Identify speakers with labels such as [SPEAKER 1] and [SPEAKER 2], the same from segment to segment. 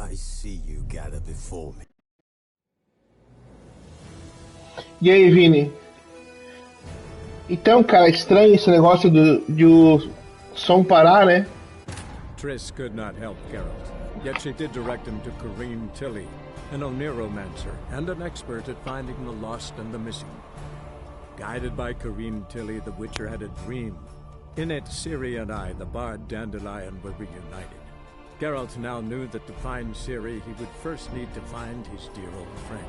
[SPEAKER 1] I see you gather before me.
[SPEAKER 2] E aí, Vini? Então, cara, estranho esse negócio de o som parar, né?
[SPEAKER 3] Triss could not help Geralt, yet she did direct him to Kareem Tilly, an Oniromancer and an expert at finding the lost and the missing. Guided by Kareem Tilly, the Witcher had a dream. In it, Ciri and I, the bard Dandelion, were reunited. Geralt now knew that to find Ciri, he would first need to find his dear old friend.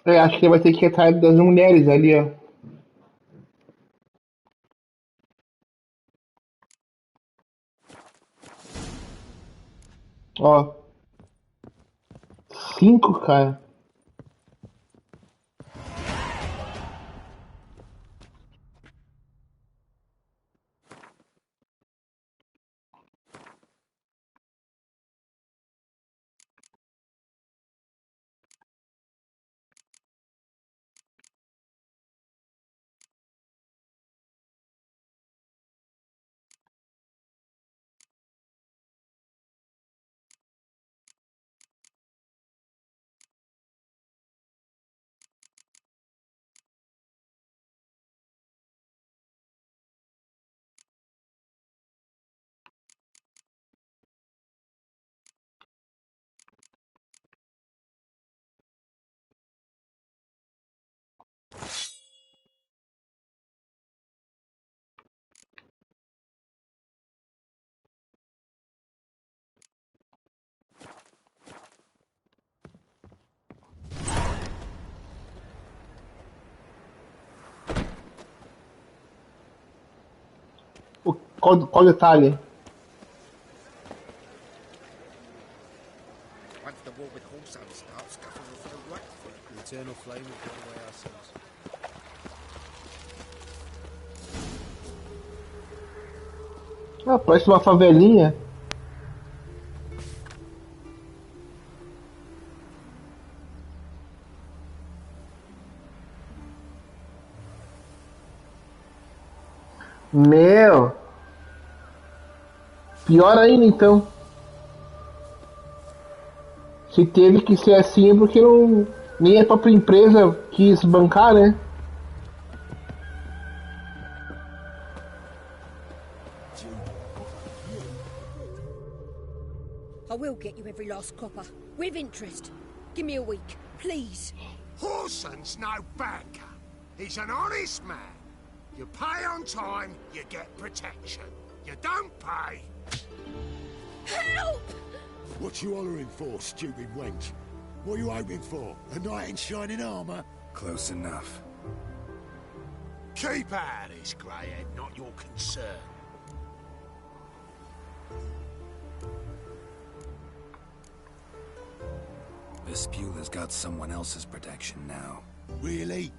[SPEAKER 2] Acho que vai ter que ir atrás das mulheres ali, ó. Ó. 5, cara. Qual detalhe?
[SPEAKER 4] Once the war with Horson starts, Scuttle will flow right through.
[SPEAKER 1] The eternal flame will burn away our sins.
[SPEAKER 2] Ah, parece uma favelinha. Meu. Pior ainda, então. Se teve que ser assim é porque não, nem a própria empresa quis bancar, né?
[SPEAKER 5] I will get you every last copper, with interest. Give me a week, please.
[SPEAKER 4] Horson's no banker. He's an honest man. You pay on time, you get protection. You don't pay...
[SPEAKER 5] Help!
[SPEAKER 4] What you hollering for, stupid wench? What you hoping for? A knight in shining armour?
[SPEAKER 1] Close enough.
[SPEAKER 4] Keep out of this, greyhead, not your concern.
[SPEAKER 1] Vespula's got someone else's protection now.
[SPEAKER 4] Really?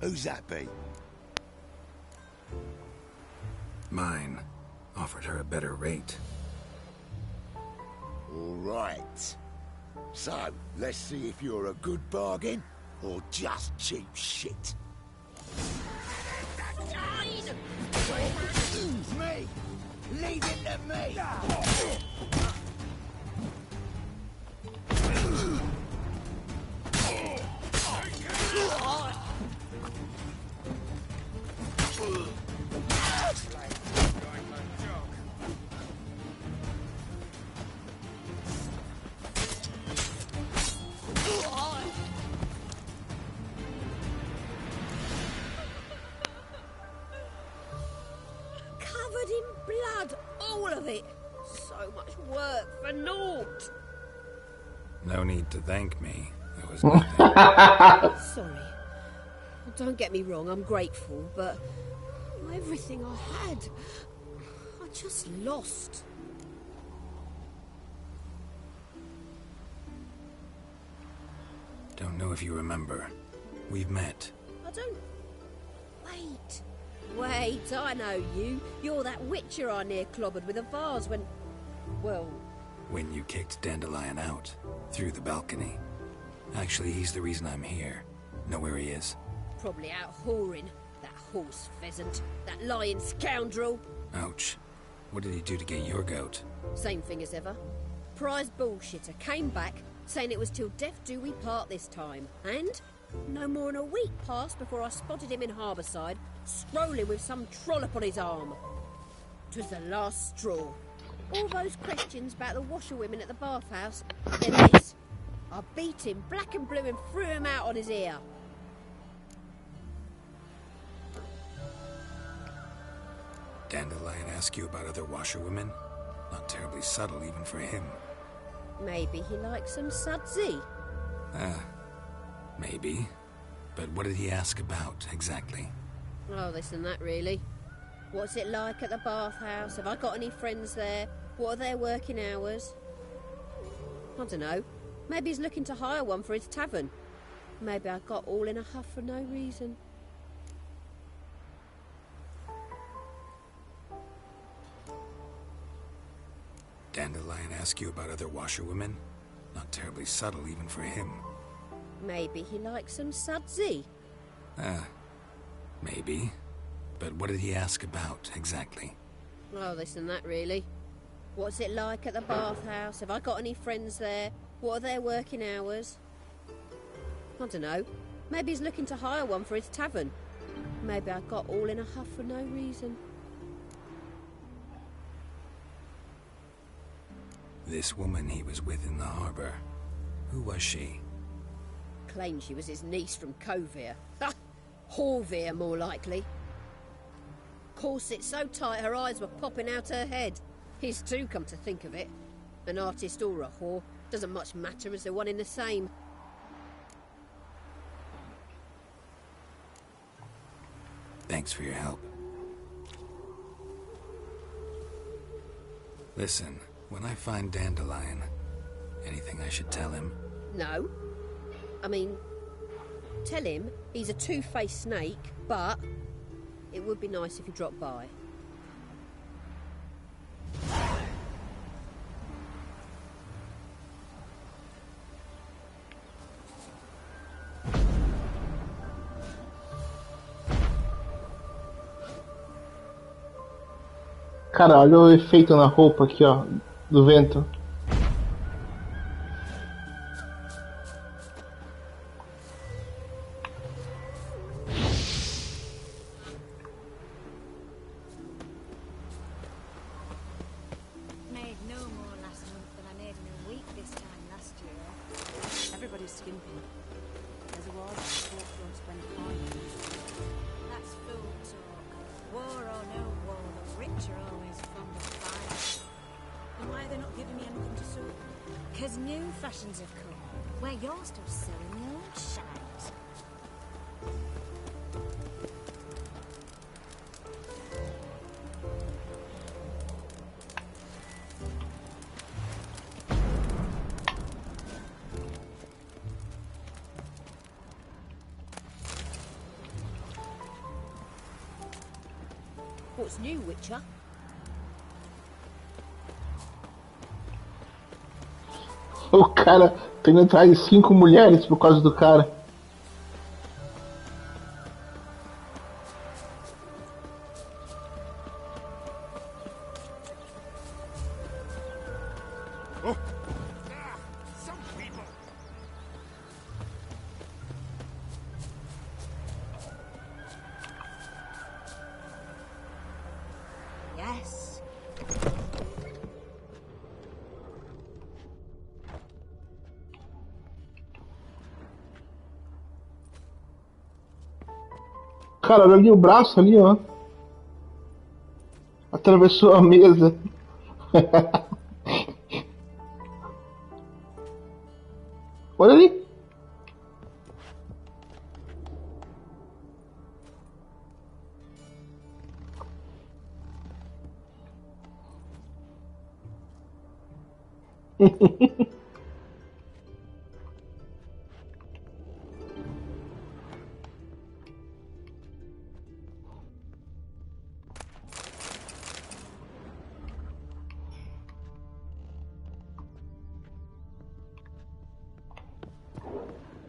[SPEAKER 4] Who's that be?
[SPEAKER 1] Mine. Offered her a better rate.
[SPEAKER 4] All right. So, let's see if you're a good bargain or just cheap shit. Excuse me! Leave it to me!
[SPEAKER 5] Covered in blood, all of it. So much work for naught.
[SPEAKER 1] No need to thank me. It was nothing.
[SPEAKER 5] Sorry. Don't get me wrong, I'm grateful, but everything I had, I just lost.
[SPEAKER 1] Don't know if you remember. We've met.
[SPEAKER 5] I don't... Wait, I know you. You're that witcher I near clobbered with a vase when... Well...
[SPEAKER 1] When you kicked Dandelion out. Through the balcony. Actually, he's the reason I'm here. Know where he is?
[SPEAKER 5] Probably out whoring. That horse pheasant. That lying scoundrel.
[SPEAKER 1] Ouch. What did he do to get your goat?
[SPEAKER 5] Same thing as ever. Prize bullshitter came back, saying it was till death do we part this time. And no more than a week passed before I spotted him in Harbourside, strolling with some trollop on his arm. 'Twas the last straw. All those questions about the washerwomen at the bathhouse, then this. I beat him black and blue and threw him out on his ear.
[SPEAKER 1] Dandelion ask you about other washerwomen? Not terribly subtle even for him.
[SPEAKER 5] Maybe he likes some sudsy.
[SPEAKER 1] Maybe. But what did he ask about, exactly?
[SPEAKER 5] Oh, this and that, really. What's it like at the bathhouse? Have I got any friends there? What are their working hours? I don't know. Maybe he's looking to hire one for his tavern. Maybe I got all in a huff for no reason.
[SPEAKER 1] Dandelion ask you about other washerwomen? Not terribly subtle even for him.
[SPEAKER 5] Maybe he likes some sudsy.
[SPEAKER 1] Maybe. But what did he ask about, exactly?
[SPEAKER 5] Oh, this and that, really. What's it like at the bathhouse? Have I got any friends there? What are their working hours? I don't know. Maybe he's looking to hire one for his tavern. Maybe I got all in a huff for no reason.
[SPEAKER 1] This woman he was with in the harbour. Who was she?
[SPEAKER 5] Claimed she was his niece from Kovir. Ha! Horvir, more likely. Corset so tight her eyes were popping out her head. His too, come to think of it. An artist or a whore. Doesn't much matter as they're one in the same.
[SPEAKER 1] Thanks for your help. Listen, when I find Dandelion, anything I should tell him?
[SPEAKER 5] No. I mean, tell him he's a two-faced snake, but it would be nice if he dropped by.
[SPEAKER 2] Cara, olha o efeito na roupa aqui, ó, do vento.
[SPEAKER 6] Made no more last month than I made in a week this time last year. Everybody's skimping. There's a war that folk don't spend time on. That's fool talk. War or no war, the rich are always fond of fire. And why are they not giving Because new fashions have come, where you're still sewing the old shags.
[SPEAKER 5] What's new, Witcher?
[SPEAKER 2] O cara tem atrás de 5 mulheres por causa do cara.
[SPEAKER 4] Some people.
[SPEAKER 6] Yes.
[SPEAKER 2] Cara, olha ali o braço ali, ó. Atravessou a mesa. Olha ali.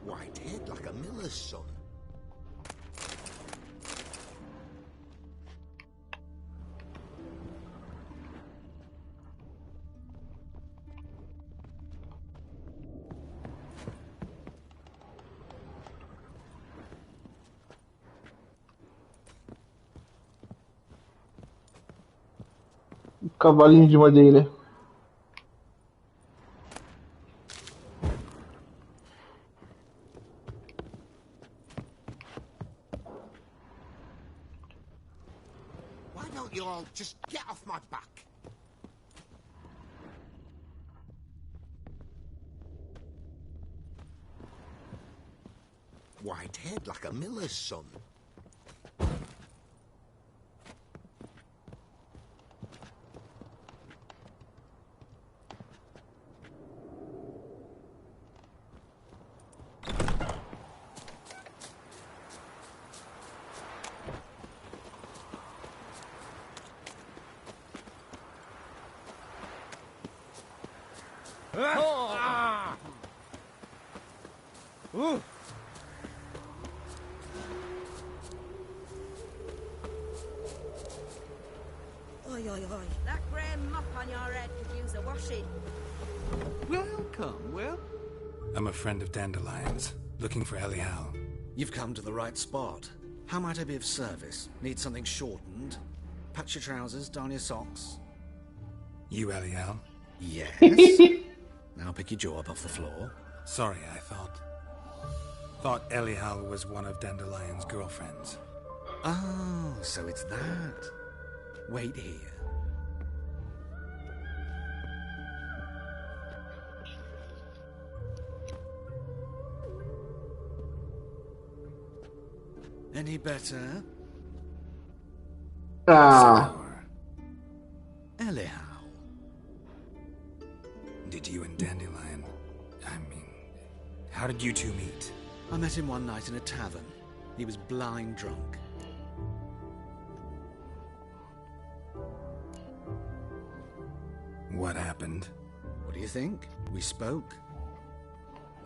[SPEAKER 4] White head like a miller's son.
[SPEAKER 2] Cavalinho de madeira.
[SPEAKER 4] Why don't you all just get off my back? White head like a miller's son.
[SPEAKER 5] Oi, oi, oi.
[SPEAKER 6] That grey mop on your head could use a washing.
[SPEAKER 7] Welcome, well,
[SPEAKER 1] I'm a friend of Dandelion's, looking for Elial.
[SPEAKER 7] you've come to the right spot. How might I be of service? Need something shortened? Patch your trousers, darn your socks?
[SPEAKER 1] You Elial?
[SPEAKER 7] Yes. Now pick your jaw up off the floor.
[SPEAKER 1] Sorry, I thought Elial was one of Dandelion's girlfriends.
[SPEAKER 7] Oh, so it's that. Wait here. Any better?
[SPEAKER 2] Ah,
[SPEAKER 7] Anyhow.
[SPEAKER 1] Did you and Dandelion... how did you two meet?
[SPEAKER 7] I met him one night in a tavern. He was blind drunk.
[SPEAKER 1] What happened?
[SPEAKER 7] What do you think? We spoke.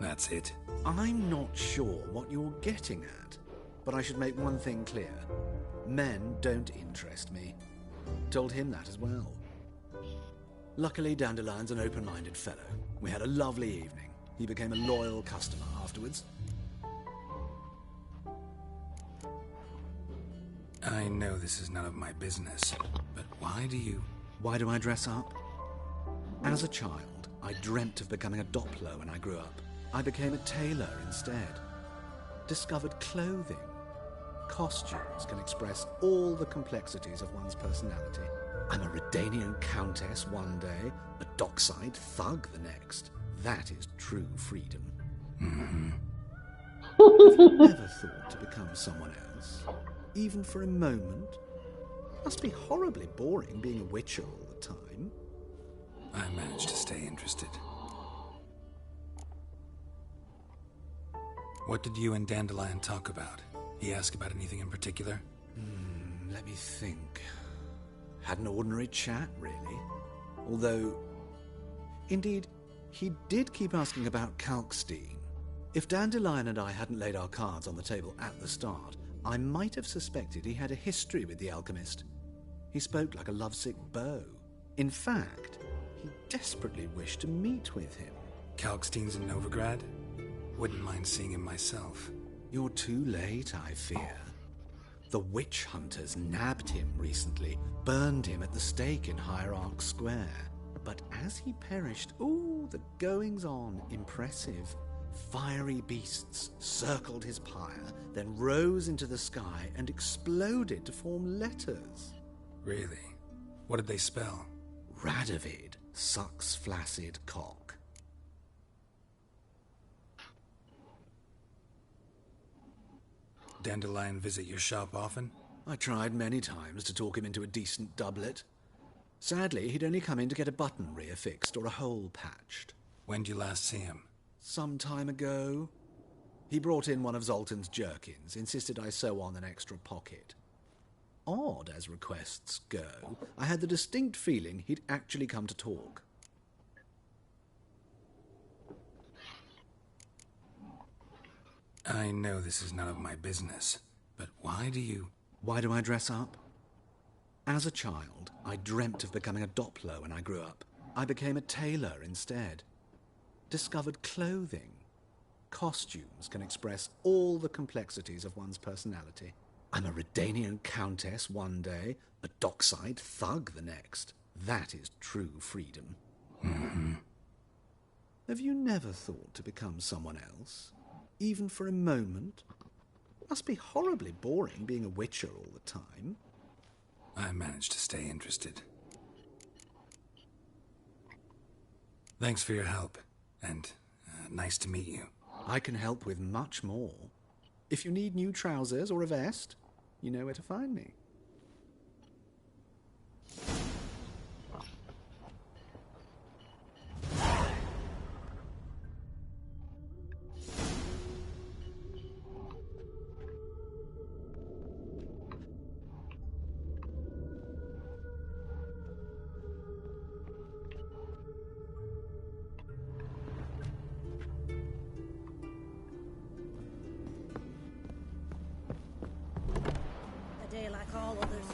[SPEAKER 1] That's it.
[SPEAKER 7] I'm not sure what you're getting at, but I should make one thing clear. Men don't interest me. Told him that as well. Luckily, Dandelion's an open-minded fellow. We had a lovely evening. He became a loyal customer afterwards.
[SPEAKER 1] I know this is none of my business, but why do you...
[SPEAKER 7] Why do I dress up? As a child, I dreamt of becoming a Doppler when I grew up. I became a tailor instead. Discovered clothing. Costumes can express all the complexities of one's personality. I'm a Redanian countess one day, a dockside thug the next. That is true freedom.
[SPEAKER 1] Mm-hmm.
[SPEAKER 7] Have you never thought to become someone else? Even for a moment? Must be horribly boring being a witcher all the time.
[SPEAKER 1] I managed to stay interested. What did you and Dandelion talk about? He asked about anything in particular?
[SPEAKER 7] Let me think. Had an ordinary chat, really. Although, indeed, he did keep asking about Kalkstein. If Dandelion and I hadn't laid our cards on the table at the start, I might have suspected he had a history with the alchemist. He spoke like a lovesick beau. In fact, he desperately wished to meet with him.
[SPEAKER 1] Kalkstein's in Novigrad? Wouldn't mind seeing him myself.
[SPEAKER 7] You're too late, I fear. The witch hunters nabbed him recently, burned him at the stake in Hierarch Square. But as he perished, the goings-on, impressive. Fiery beasts circled his pyre, then rose into the sky and exploded to form letters.
[SPEAKER 1] Really? What did they spell?
[SPEAKER 7] Radovid sucks flaccid cock.
[SPEAKER 1] Dandelion visit your shop often?
[SPEAKER 7] I tried many times to talk him into a decent doublet. Sadly, he'd only come in to get a button reaffixed or a hole patched.
[SPEAKER 1] When did you last see him?
[SPEAKER 7] Some time ago. He brought in one of Zoltan's jerkins, insisted I sew on an extra pocket. Odd as requests go, I had the distinct feeling he'd actually come to talk.
[SPEAKER 1] I know this is none of my business, but why do
[SPEAKER 7] I dress up? As a child, I dreamt of becoming a Doppler when I grew up. I became a tailor instead. Discovered clothing. Costumes can express all the complexities of one's personality. I'm a Redanian countess one day, a dockside thug the next. That is true freedom.
[SPEAKER 1] Mm-hmm.
[SPEAKER 7] Have you never thought to become someone else? Even for a moment? Must be horribly boring being a witcher all the time.
[SPEAKER 1] I managed to stay interested. Thanks for your help, and nice to meet you.
[SPEAKER 7] I can help with much more. If you need new trousers or a vest, you know where to find me.
[SPEAKER 5] Like all others.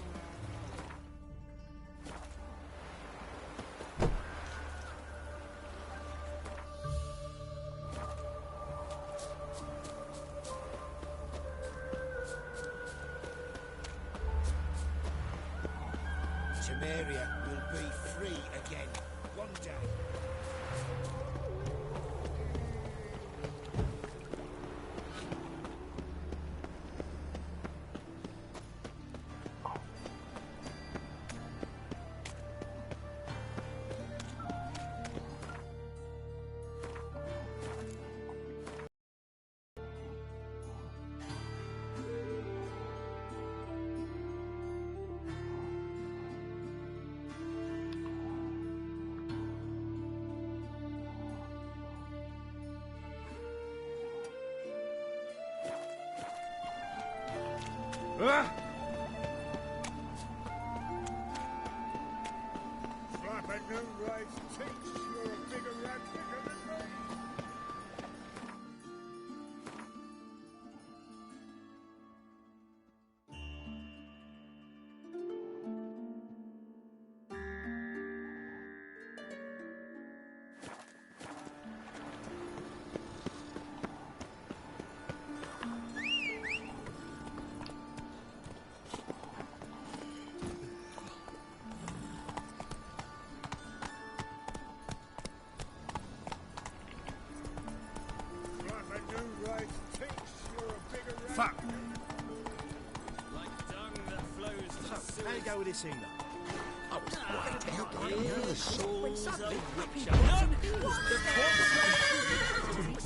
[SPEAKER 4] Temeria will be free again one day.
[SPEAKER 8] Fuck! Like dung that flows to the sewers. How you go with this thing, though?
[SPEAKER 4] Oh,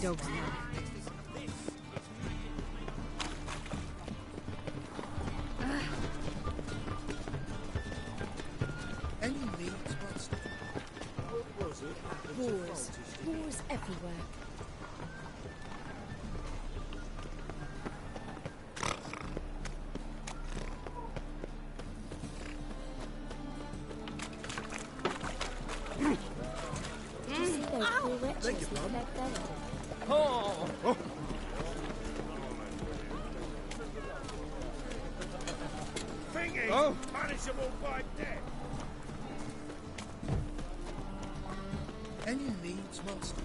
[SPEAKER 6] Dogs now.
[SPEAKER 4] Any meat, what's... What was it?
[SPEAKER 5] Boars. Boars everywhere.
[SPEAKER 8] Thingy! Punishable by death!
[SPEAKER 4] Any needs, monster?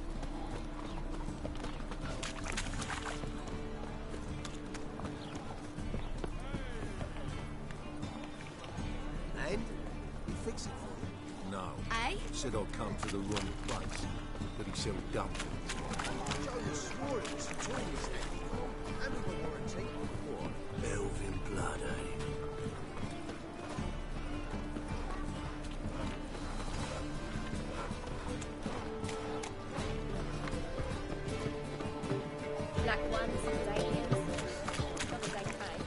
[SPEAKER 4] And? We fix it for you.
[SPEAKER 9] No.
[SPEAKER 5] Eh?
[SPEAKER 9] Said I'd come to the wrong place. But he said dumplings.
[SPEAKER 4] Joe swore it was a tourist. And we got warranty. What?
[SPEAKER 9] Elven blood, eh?
[SPEAKER 5] Black ones and aliens. What do they pay?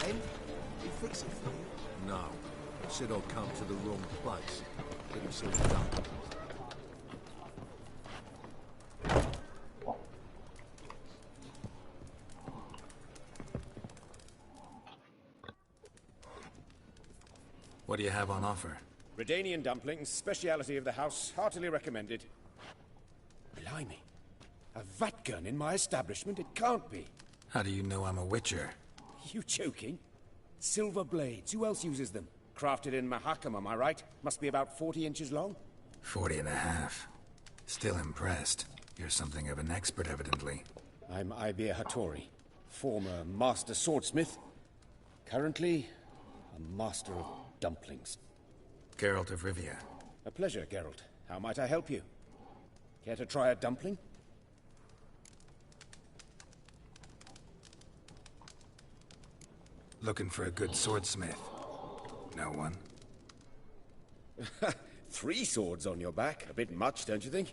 [SPEAKER 4] And? We fix it for you.
[SPEAKER 9] No. Said I'd come to the wrong place. But he said dumplings.
[SPEAKER 1] What do you have on offer?
[SPEAKER 10] Redanian dumplings, speciality of the house, heartily recommended. Blimey. A vat gun in my establishment? It can't be.
[SPEAKER 1] How do you know I'm a witcher?
[SPEAKER 10] You joking? Silver blades, who else uses them? Crafted in Mahakam, am I right? Must be about 40 inches long?
[SPEAKER 1] 40 and a half. Still impressed. You're something of an expert, evidently.
[SPEAKER 10] I'm Ibir Hattori, former master swordsmith. Currently, a master of dumplings.
[SPEAKER 1] Geralt of Rivia.
[SPEAKER 10] A pleasure, Geralt. How might I help you? Care to try a dumpling?
[SPEAKER 1] Looking for a good swordsmith. No one?
[SPEAKER 10] 3 swords on your back. A bit much, don't you think?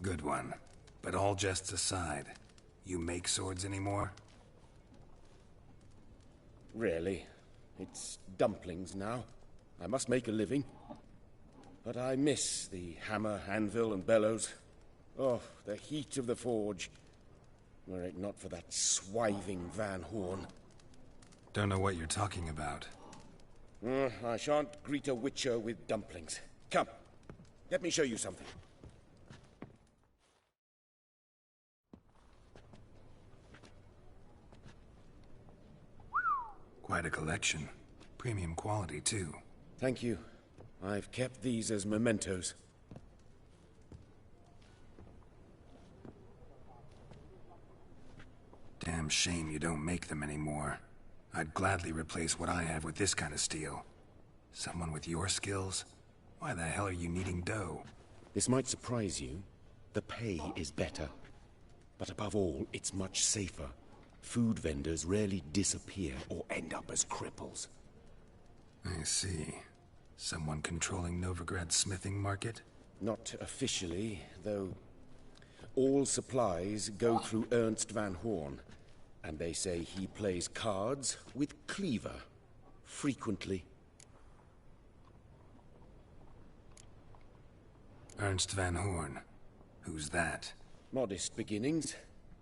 [SPEAKER 1] Good one. But all jests aside, you make swords anymore?
[SPEAKER 10] Really? It's dumplings now. I must make a living. But I miss the hammer, anvil, and bellows. Oh, the heat of the forge. Were it not for that swiving Van Horn.
[SPEAKER 1] Don't know what you're talking about.
[SPEAKER 10] I shan't greet a witcher with dumplings. Come, let me show you something.
[SPEAKER 1] Quite a collection. Premium quality, too.
[SPEAKER 10] Thank you. I've kept these as mementos.
[SPEAKER 1] Damn shame you don't make them anymore. I'd gladly replace what I have with this kind of steel. Someone with your skills? Why the hell are you needing dough?
[SPEAKER 10] This might surprise you. The pay is better. But above all, it's much safer. Food vendors rarely disappear or end up as cripples.
[SPEAKER 1] I see. Someone controlling Novigrad's smithing market?
[SPEAKER 10] Not officially, though all supplies go through Ernst Van Horn. And they say he plays cards with Cleaver. Frequently.
[SPEAKER 1] Ernst Van Horn. Who's that?
[SPEAKER 10] Modest beginnings.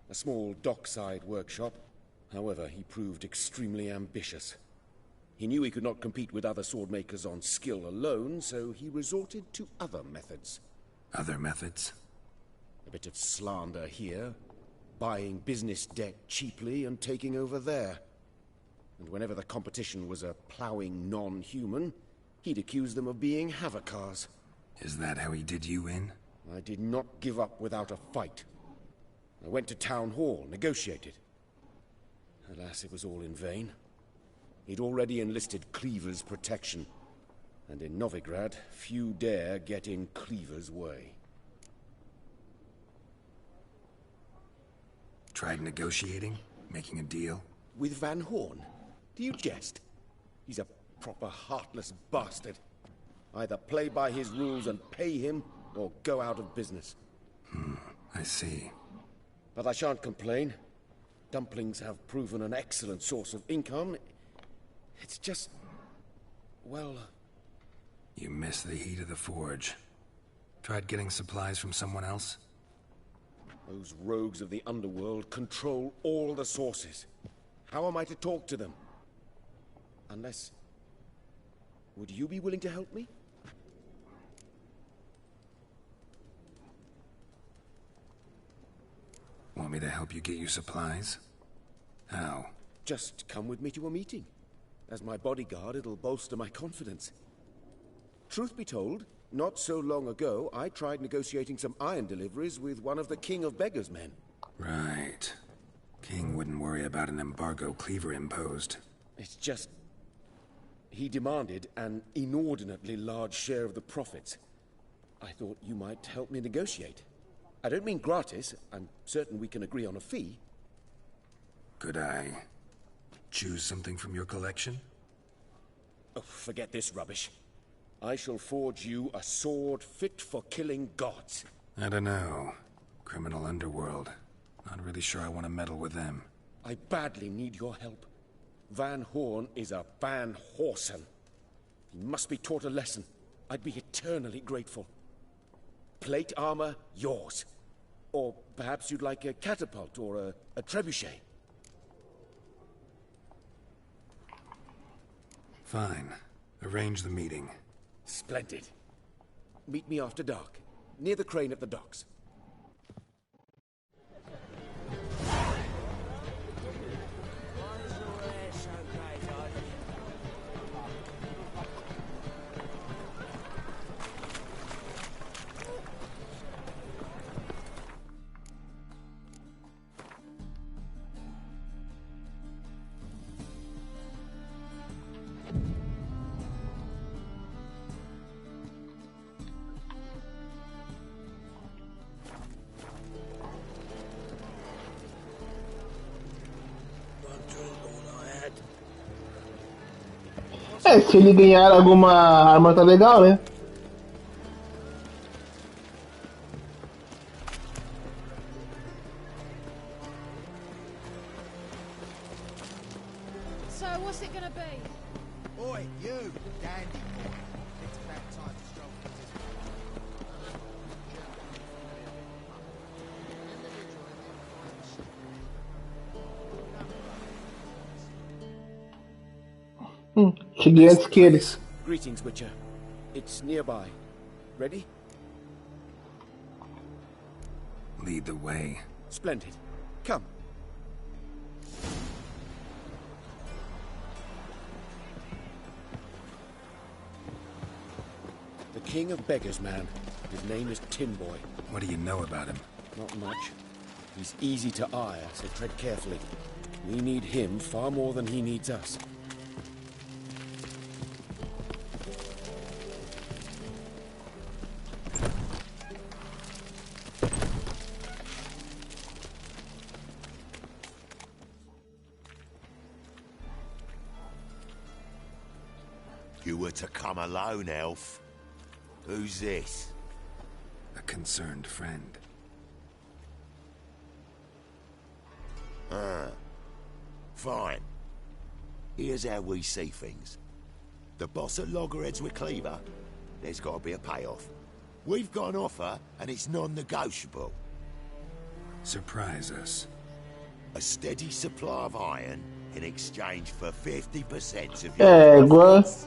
[SPEAKER 10] A small dockside workshop. However, he proved extremely ambitious. He knew he could not compete with other swordmakers on skill alone, so he resorted to other methods.
[SPEAKER 1] Other methods?
[SPEAKER 10] A bit of slander here, buying business debt cheaply and taking over there. And whenever the competition was a ploughing non-human, he'd accuse them of being Havocars.
[SPEAKER 1] Is that how he did you in?
[SPEAKER 10] I did not give up without a fight. I went to Town Hall, negotiated. Alas, it was all in vain. He'd already enlisted Cleaver's protection, and in Novigrad, few dare get in Cleaver's way.
[SPEAKER 1] Tried negotiating? Making a deal?
[SPEAKER 10] With Van Horn? Do you jest? He's a proper heartless bastard. Either play by his rules and pay him, or go out of business.
[SPEAKER 1] I see.
[SPEAKER 10] But I shan't complain. Dumplings have proven an excellent source of income. It's just... well...
[SPEAKER 1] You miss the heat of the forge. Tried getting supplies from someone else?
[SPEAKER 10] Those rogues of the underworld control all the sources. How am I to talk to them? Unless... would you be willing to help me?
[SPEAKER 1] Want me to help you get you supplies? How?
[SPEAKER 10] Just come with me to a meeting. As my bodyguard, it'll bolster my confidence. Truth be told, not so long ago, I tried negotiating some iron deliveries with one of the King of Beggars' men.
[SPEAKER 1] Right. King wouldn't worry about an embargo Cleaver imposed.
[SPEAKER 10] It's just... he demanded an inordinately large share of the profits. I thought you might help me negotiate. I don't mean gratis. I'm certain we can agree on a fee.
[SPEAKER 1] Could I choose something from your collection?
[SPEAKER 10] Oh, forget this rubbish. I shall forge you a sword fit for killing gods.
[SPEAKER 1] I don't know. Criminal underworld. Not really sure I want to meddle with them.
[SPEAKER 10] I badly need your help. Van Horn is a Van Horsen. He must be taught a lesson. I'd be eternally grateful. Plate armor, yours. Or perhaps you'd like a catapult or a trebuchet.
[SPEAKER 1] Fine. Arrange the meeting.
[SPEAKER 10] Splendid. Meet me after dark, near the crane at the docks.
[SPEAKER 2] Se ele ganhar alguma arma tá legal, né?
[SPEAKER 6] So, what's it gonna be?
[SPEAKER 11] Oi, you, dandy boy. It's about time to stroll into this.
[SPEAKER 2] Cheguei antes que eles.
[SPEAKER 10] Greetings, Witcher. It's nearby. Ready?
[SPEAKER 1] Lead the way.
[SPEAKER 10] Splendid. Come. The King of Beggars, man. His name is Tin Boy.
[SPEAKER 1] What do you know about him?
[SPEAKER 10] Not much. He's easy to ire, so tread carefully. We need him far more than he needs us.
[SPEAKER 4] You were to come alone, elf. Who's this?
[SPEAKER 1] A concerned friend.
[SPEAKER 4] Ah. Fine. Here's how we see things. The boss at Loggerheads with Cleaver, there's got to be a payoff. We've got an offer, and it's non-negotiable.
[SPEAKER 1] Surprise us.
[SPEAKER 4] A steady supply of iron in exchange for 50% of your
[SPEAKER 2] Égua.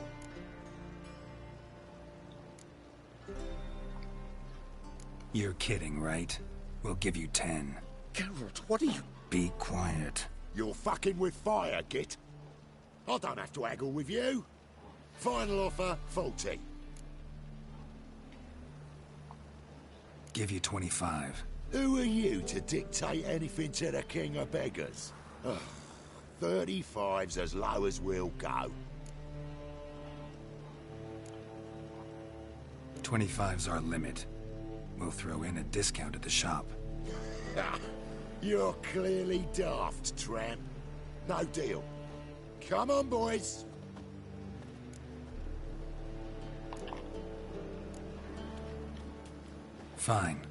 [SPEAKER 1] You're kidding, right? We'll give you 10.
[SPEAKER 10] Geralt, what are you...
[SPEAKER 1] Be quiet.
[SPEAKER 4] You're fucking with fire, Git. I don't have to haggle with you. Final offer, 40.
[SPEAKER 1] Give you 25.
[SPEAKER 4] Who are you to dictate anything to the King of Beggars? Ugh, 35's as low as we'll go.
[SPEAKER 1] 25's our limit. We'll throw in a discount at the shop.
[SPEAKER 4] You're clearly daft, tramp. No deal. Come on, boys.
[SPEAKER 1] Fine.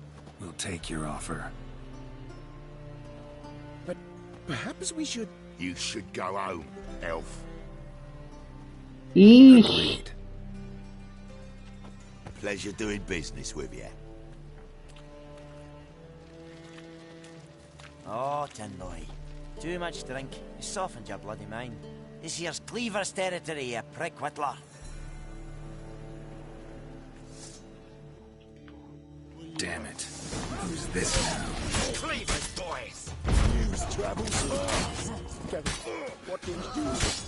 [SPEAKER 1] We'll take your offer.
[SPEAKER 4] But perhaps we should... You should go home, elf.
[SPEAKER 2] Ixi.
[SPEAKER 4] Pleasure doing business with you.
[SPEAKER 12] Oh, Tinloy. Too much drink. You softened your bloody mind. This here's Cleaver's territory, you prick whittler.
[SPEAKER 1] Damn it. Who's this now?
[SPEAKER 4] Cleaver's boys! News travels fast! What do we do?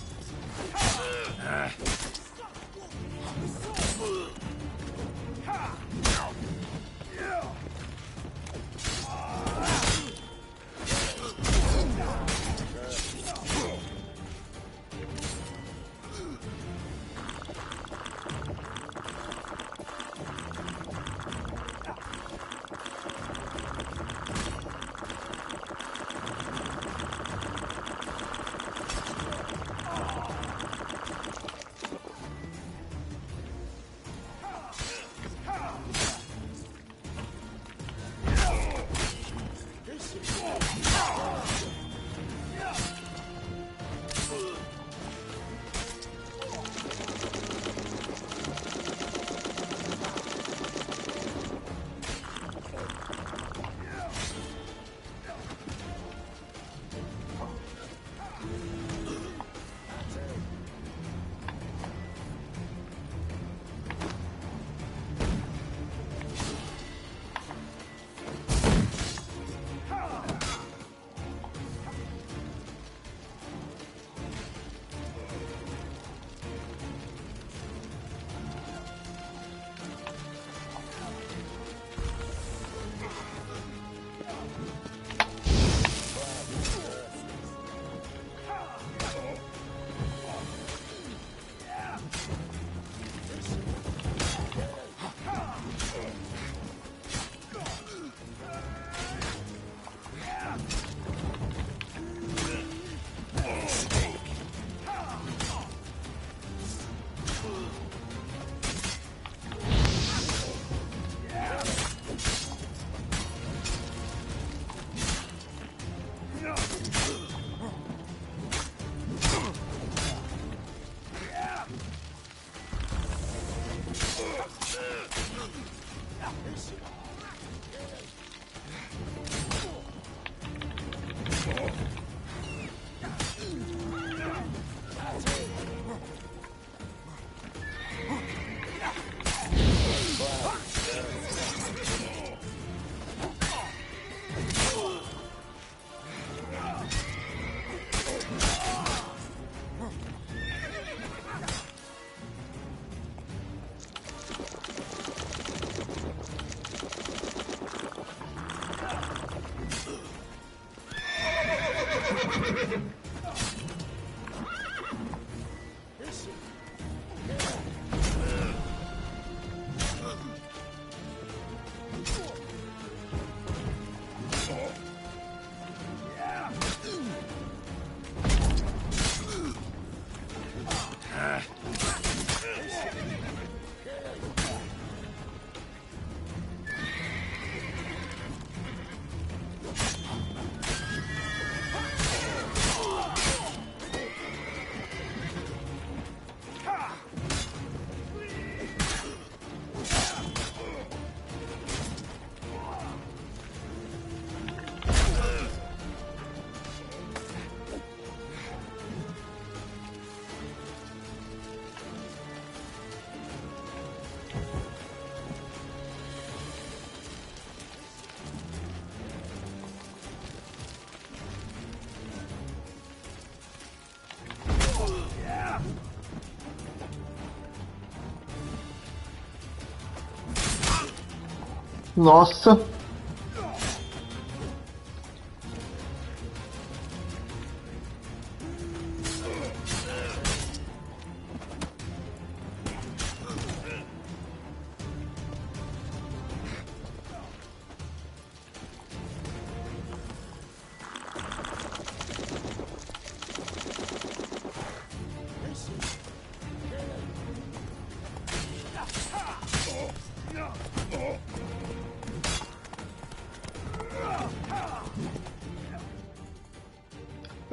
[SPEAKER 2] Nossa.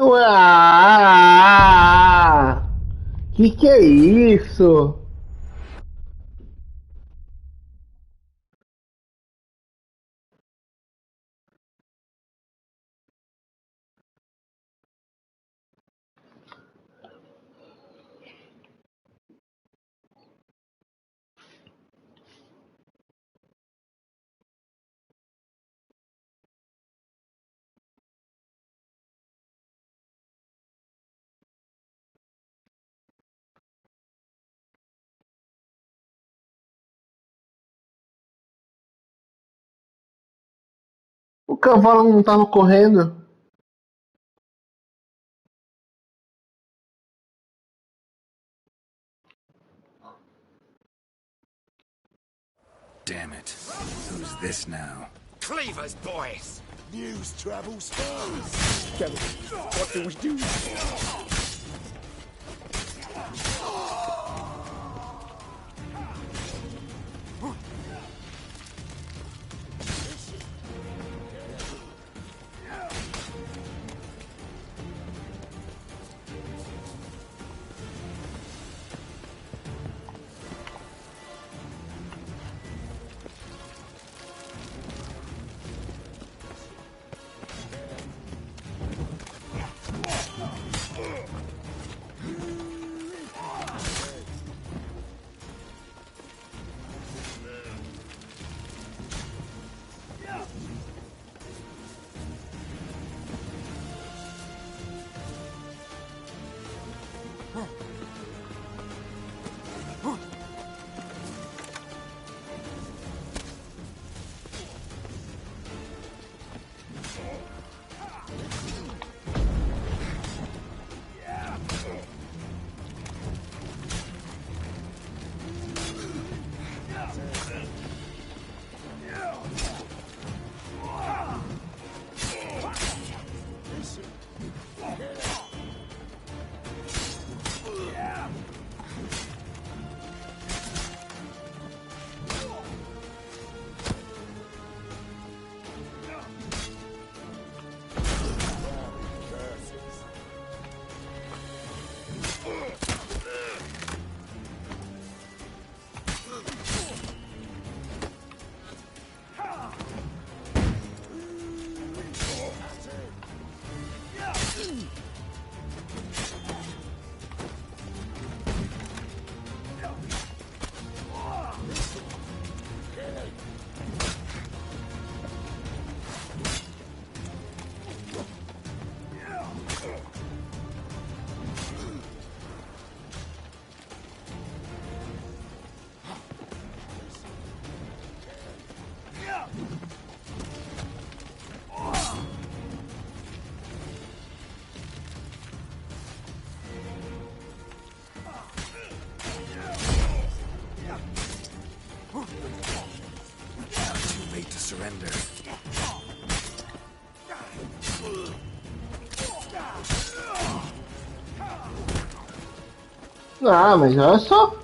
[SPEAKER 2] Ah, que é isso? O cavalo não estava correndo.
[SPEAKER 1] Damn it. Who's this now?
[SPEAKER 4] Cleaver's boys! News travels fast! Geralt, what do we do?
[SPEAKER 1] Surrender.
[SPEAKER 2] Ah, mas olha só.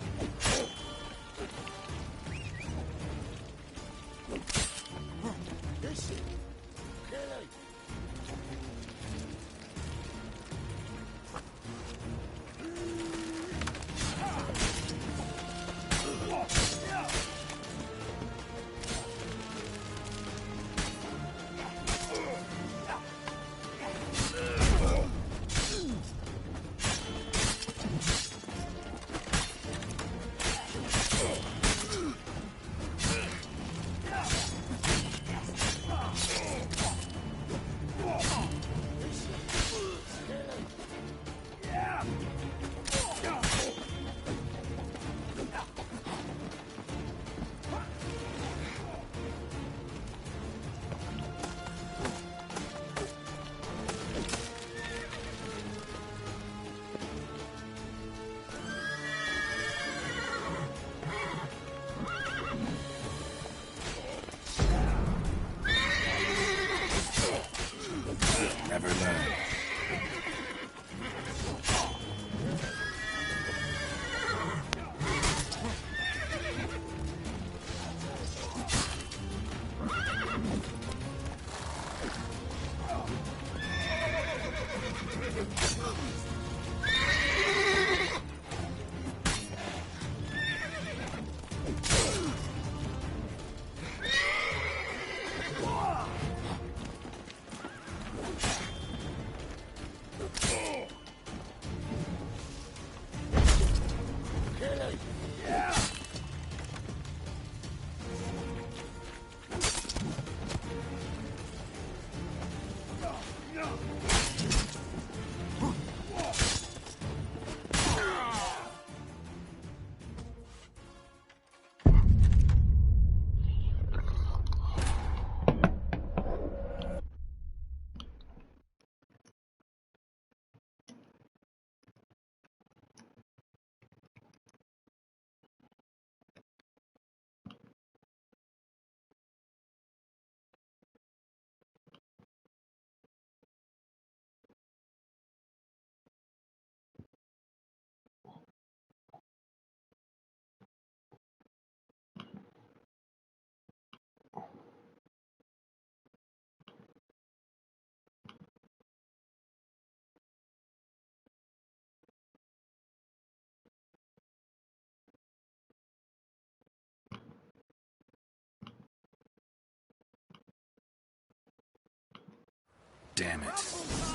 [SPEAKER 1] Damn it.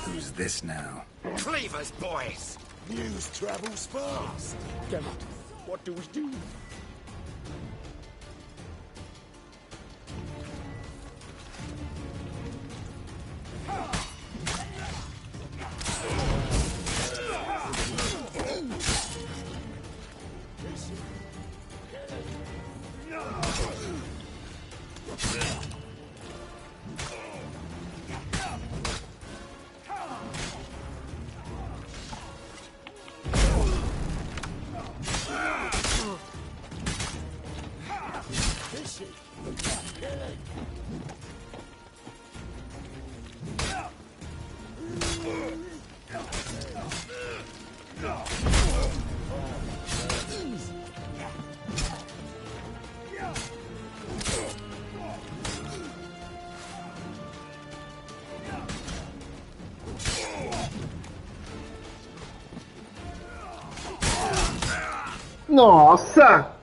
[SPEAKER 1] Who's this now?
[SPEAKER 4] Cleaver's boys! News travels fast!
[SPEAKER 10] Damn it. What do we do?
[SPEAKER 2] Nossa!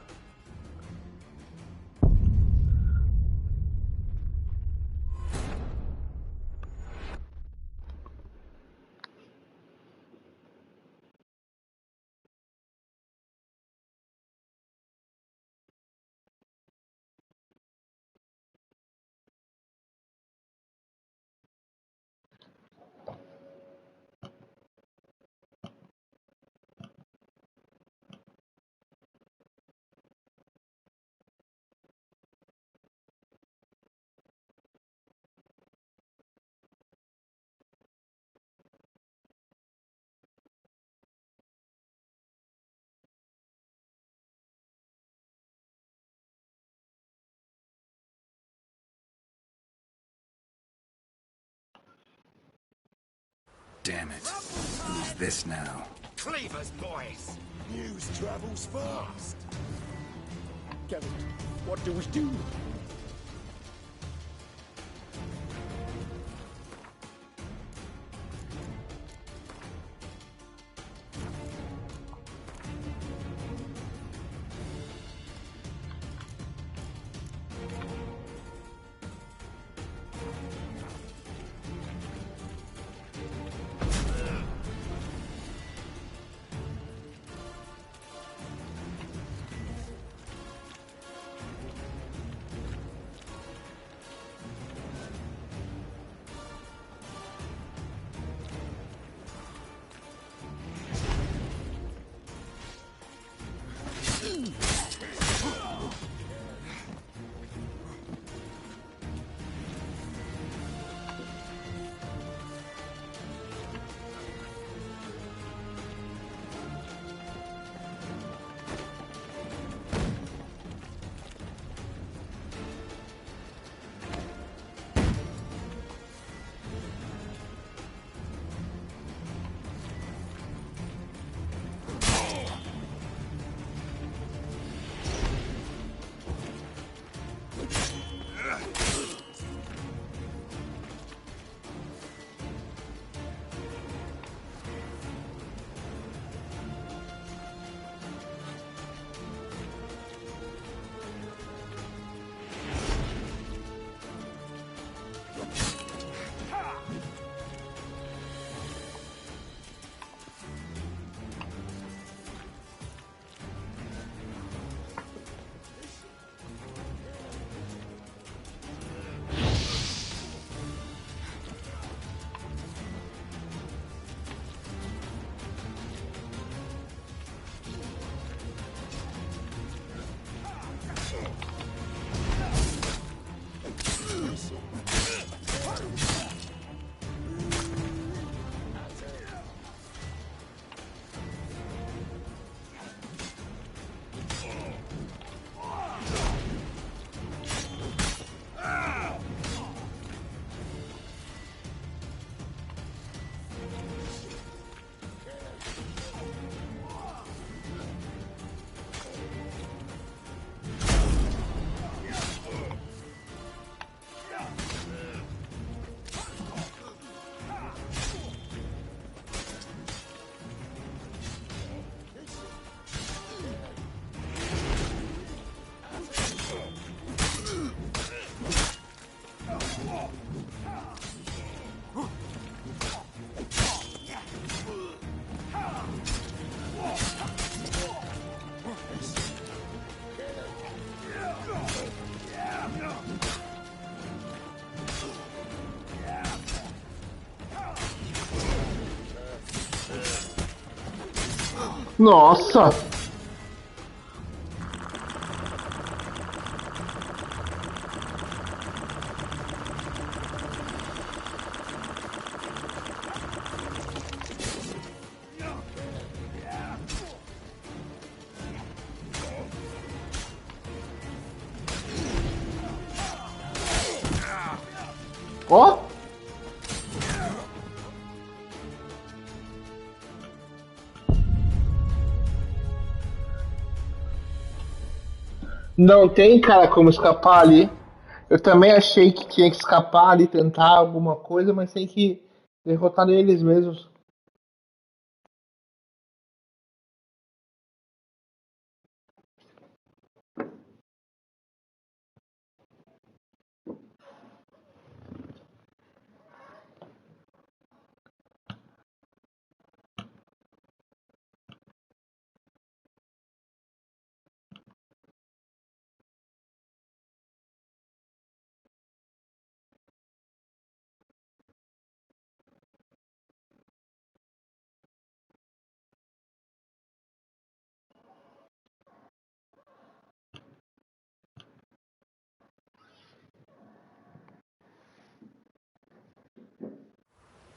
[SPEAKER 1] Damn it. Who's this now?
[SPEAKER 4] Cleaver's boys! News travels fast!
[SPEAKER 10] Damn it. What do we do?
[SPEAKER 2] Nossa! Ó! Não tem, cara, como escapar ali. Eu também achei que tinha que escapar ali, tentar alguma coisa, mas tem que derrotar eles mesmos.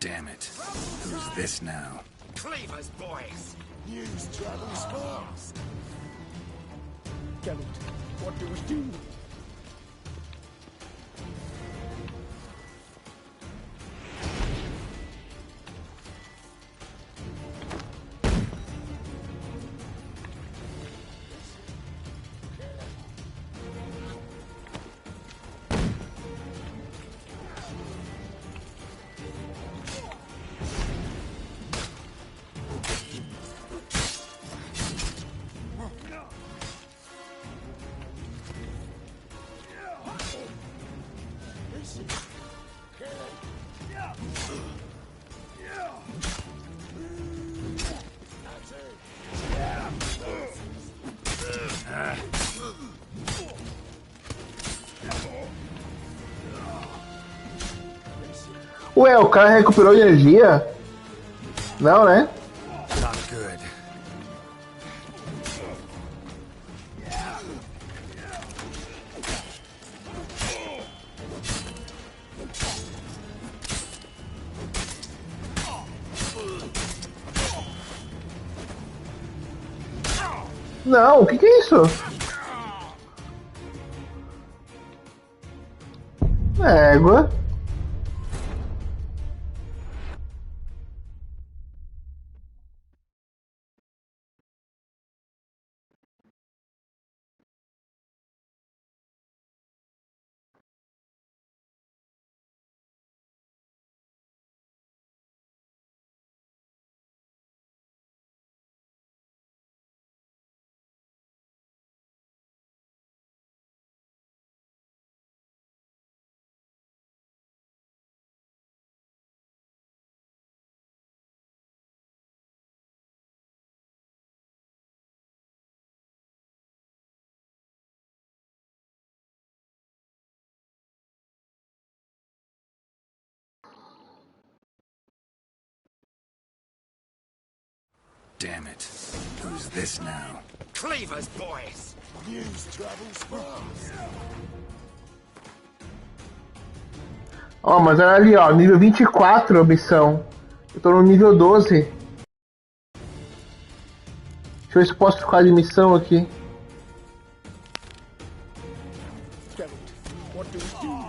[SPEAKER 1] Damn it. Who's this now?
[SPEAKER 4] Cleaver's boys! News travels fast!
[SPEAKER 8] Geralt, what do we do?
[SPEAKER 2] Ué, o cara recuperou energia? Não, né?
[SPEAKER 1] Not good.
[SPEAKER 2] Não, o que é isso? Égua.
[SPEAKER 1] Damn it. Who's this now?
[SPEAKER 4] Cleaver's boys! News travels fast!
[SPEAKER 2] Ó, mas olha ali, ó, nível 24 a missão. Eu tô no nível 12. Deixa eu ver se posso trocar de missão aqui.
[SPEAKER 8] Geralt, what do we do?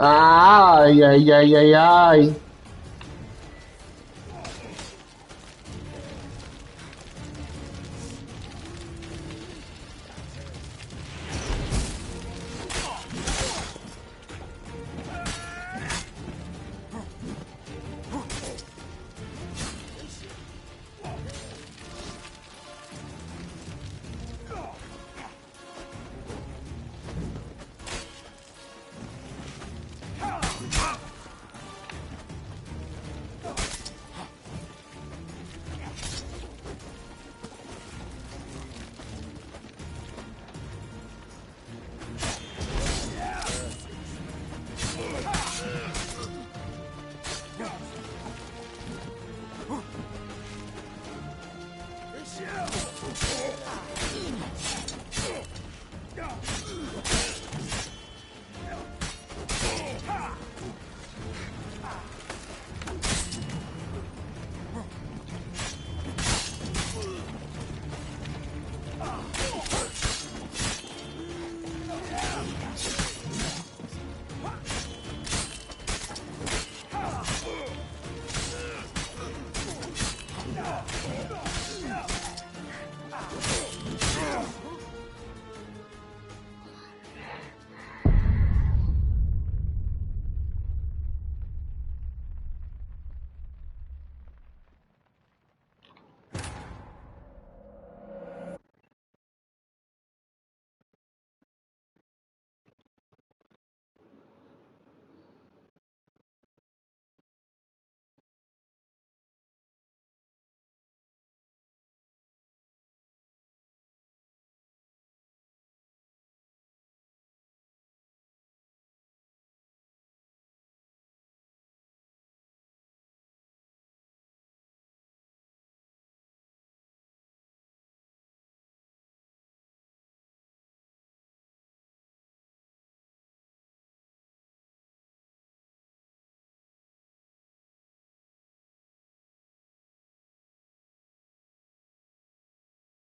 [SPEAKER 2] Ai, ai, ai, ai, ai.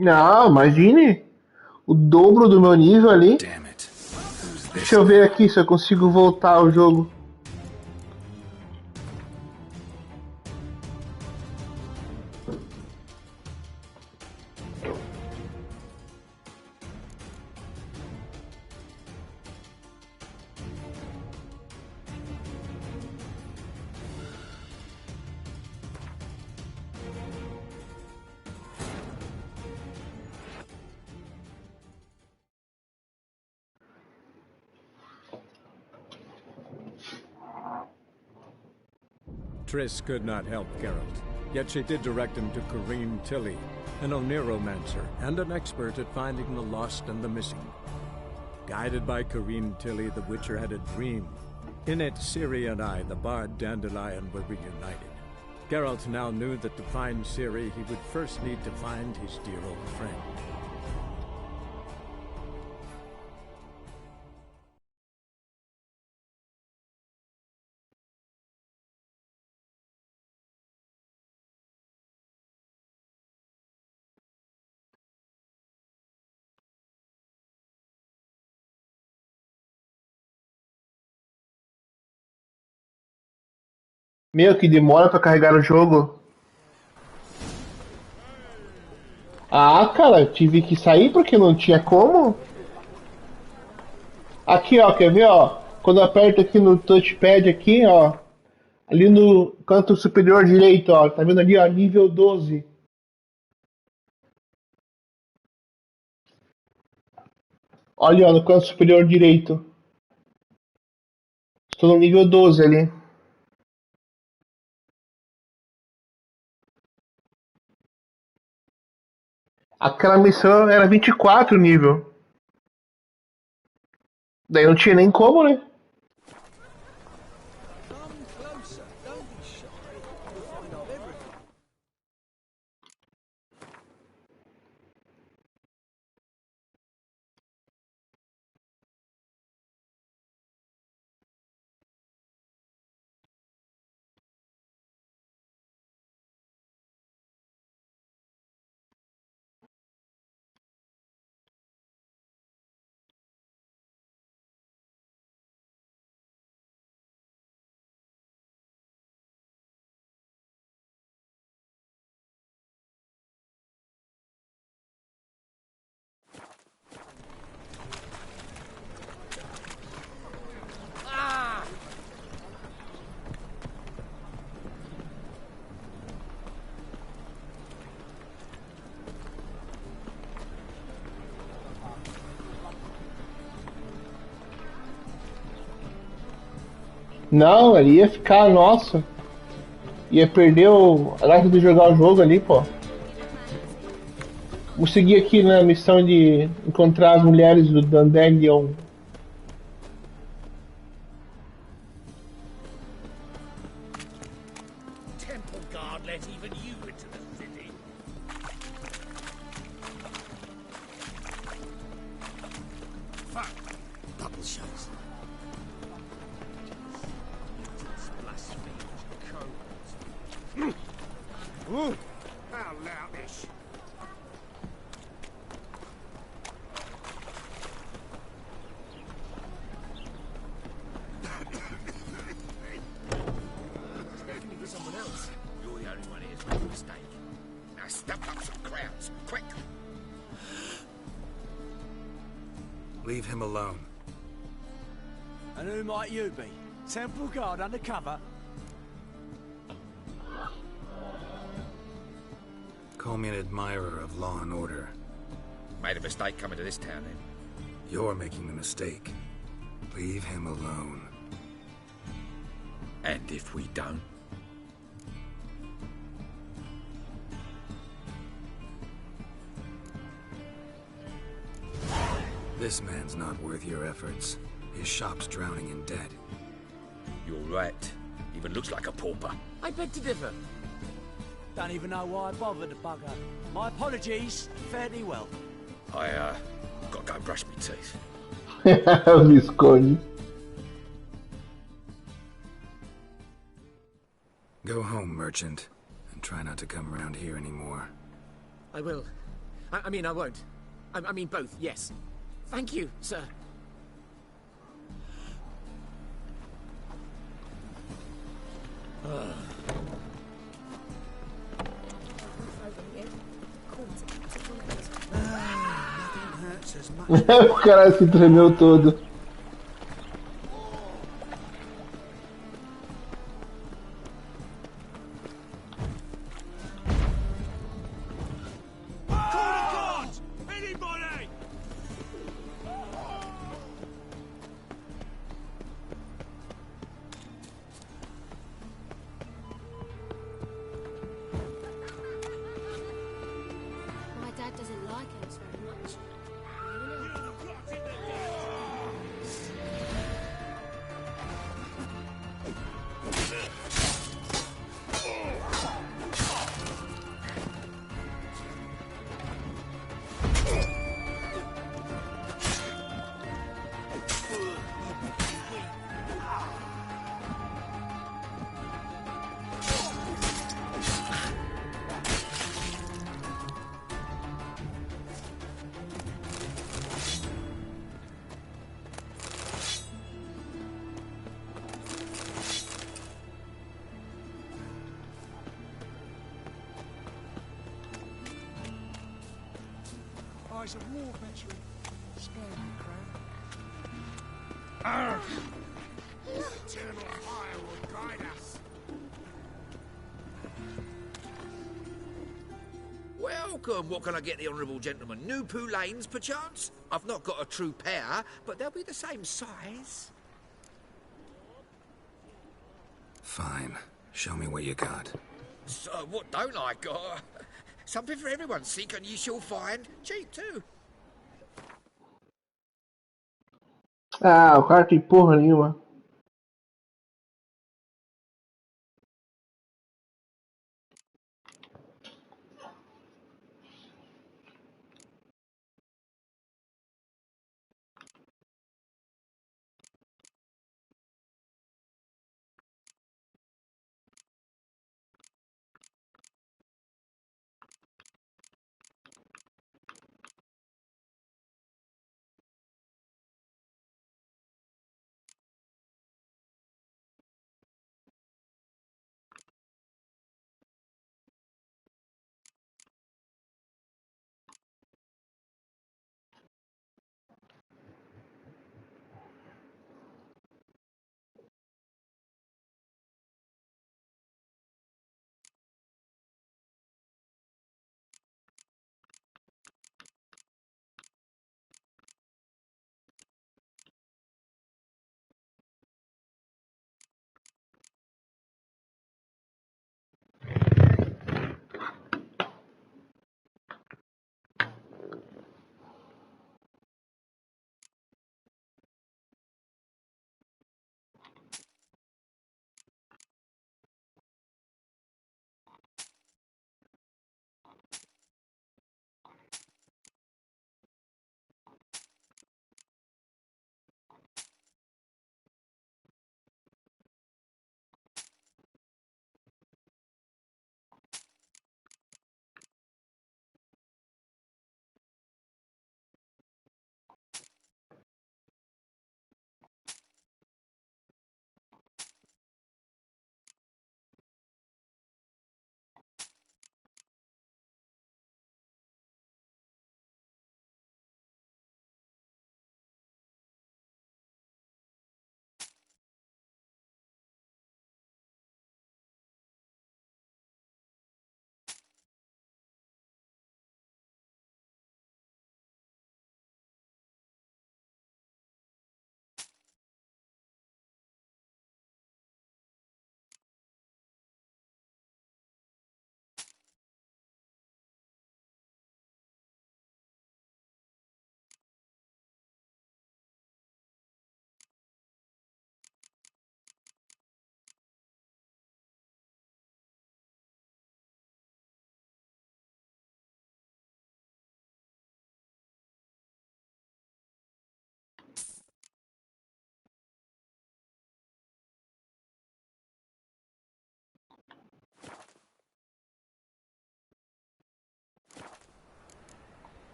[SPEAKER 2] Não, imagine o dobro do meu nível ali. Deixa eu ver aqui se eu consigo voltar ao jogo.
[SPEAKER 3] Triss could not help Geralt, yet she did direct him to Corinne Tilly, an Oniromancer and an expert at finding the lost and the missing. Guided by Corinne Tilly, the Witcher had a dream. In it, Ciri and I, the bard Dandelion, were reunited. Geralt now knew that to find Ciri, he would first need to find his dear old friend.
[SPEAKER 2] Meu, que demora pra carregar o jogo. Ah, cara, tive que sair porque não tinha como. Aqui, ó, quer ver, ó? Quando eu aperto aqui no touchpad aqui, ó, ali no canto superior direito, ó, tá vendo ali, ó, nível 12. Olha, ó, no canto superior direito. Estou no nível 12 ali. Aquela missão era 24 nível. Daí não tinha nem como, né? Não, ele ia ficar, nossa. Ia perder a graça de jogar o jogo ali, pô. Vamos seguir aqui na missão de encontrar as mulheres do Dandelion.
[SPEAKER 8] Temple guard let even you into the city.
[SPEAKER 4] Fuck! Double shows.
[SPEAKER 8] Blasphemous codes. How loutish. Speaking for someone else, you're the only one here's made a mistake. Now step up some crowds, quick!
[SPEAKER 1] Leave him alone.
[SPEAKER 12] And who might you be? Temple guard undercover?
[SPEAKER 1] Call me an admirer of law and order.
[SPEAKER 8] Made a mistake coming to this town, then.
[SPEAKER 1] You're making the mistake. Leave him alone.
[SPEAKER 8] And if we don't?
[SPEAKER 1] This man's not worth your efforts. His shop's drowning in debt.
[SPEAKER 8] You're right. Even looks like a pauper. I beg to differ.
[SPEAKER 12] Don't even know why I bothered the bugger. My apologies. Fare thee well.
[SPEAKER 8] I, gotta go brush my teeth.
[SPEAKER 2] Visconde.
[SPEAKER 1] Go home, merchant, and try not to come around here anymore.
[SPEAKER 8] I will. I mean, I won't. I mean both, yes. Thank you, sir.
[SPEAKER 2] O cara se tremeu todo.
[SPEAKER 5] My dad doesn't like us very much.
[SPEAKER 11] Eyes of war veteran. Spare me, crowd. Eternal fire will guide us.
[SPEAKER 8] Welcome. What can I get the honourable gentleman? New Poo Lanes, perchance? I've not got a true pair, but they'll be the same size.
[SPEAKER 1] Fine. Show me what you got.
[SPEAKER 8] So, what don't I got? Something for everyone. Seek and ye shall find. Cheap, too.
[SPEAKER 2] Ah, o cara tem porra nenhuma.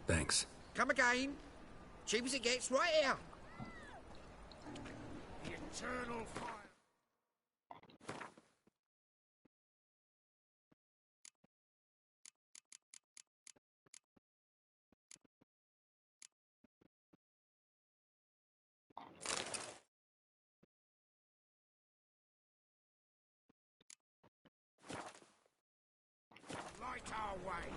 [SPEAKER 1] Thanks.
[SPEAKER 8] Come again. Cheap as it gets, right here.
[SPEAKER 4] The eternal fire. Light our way.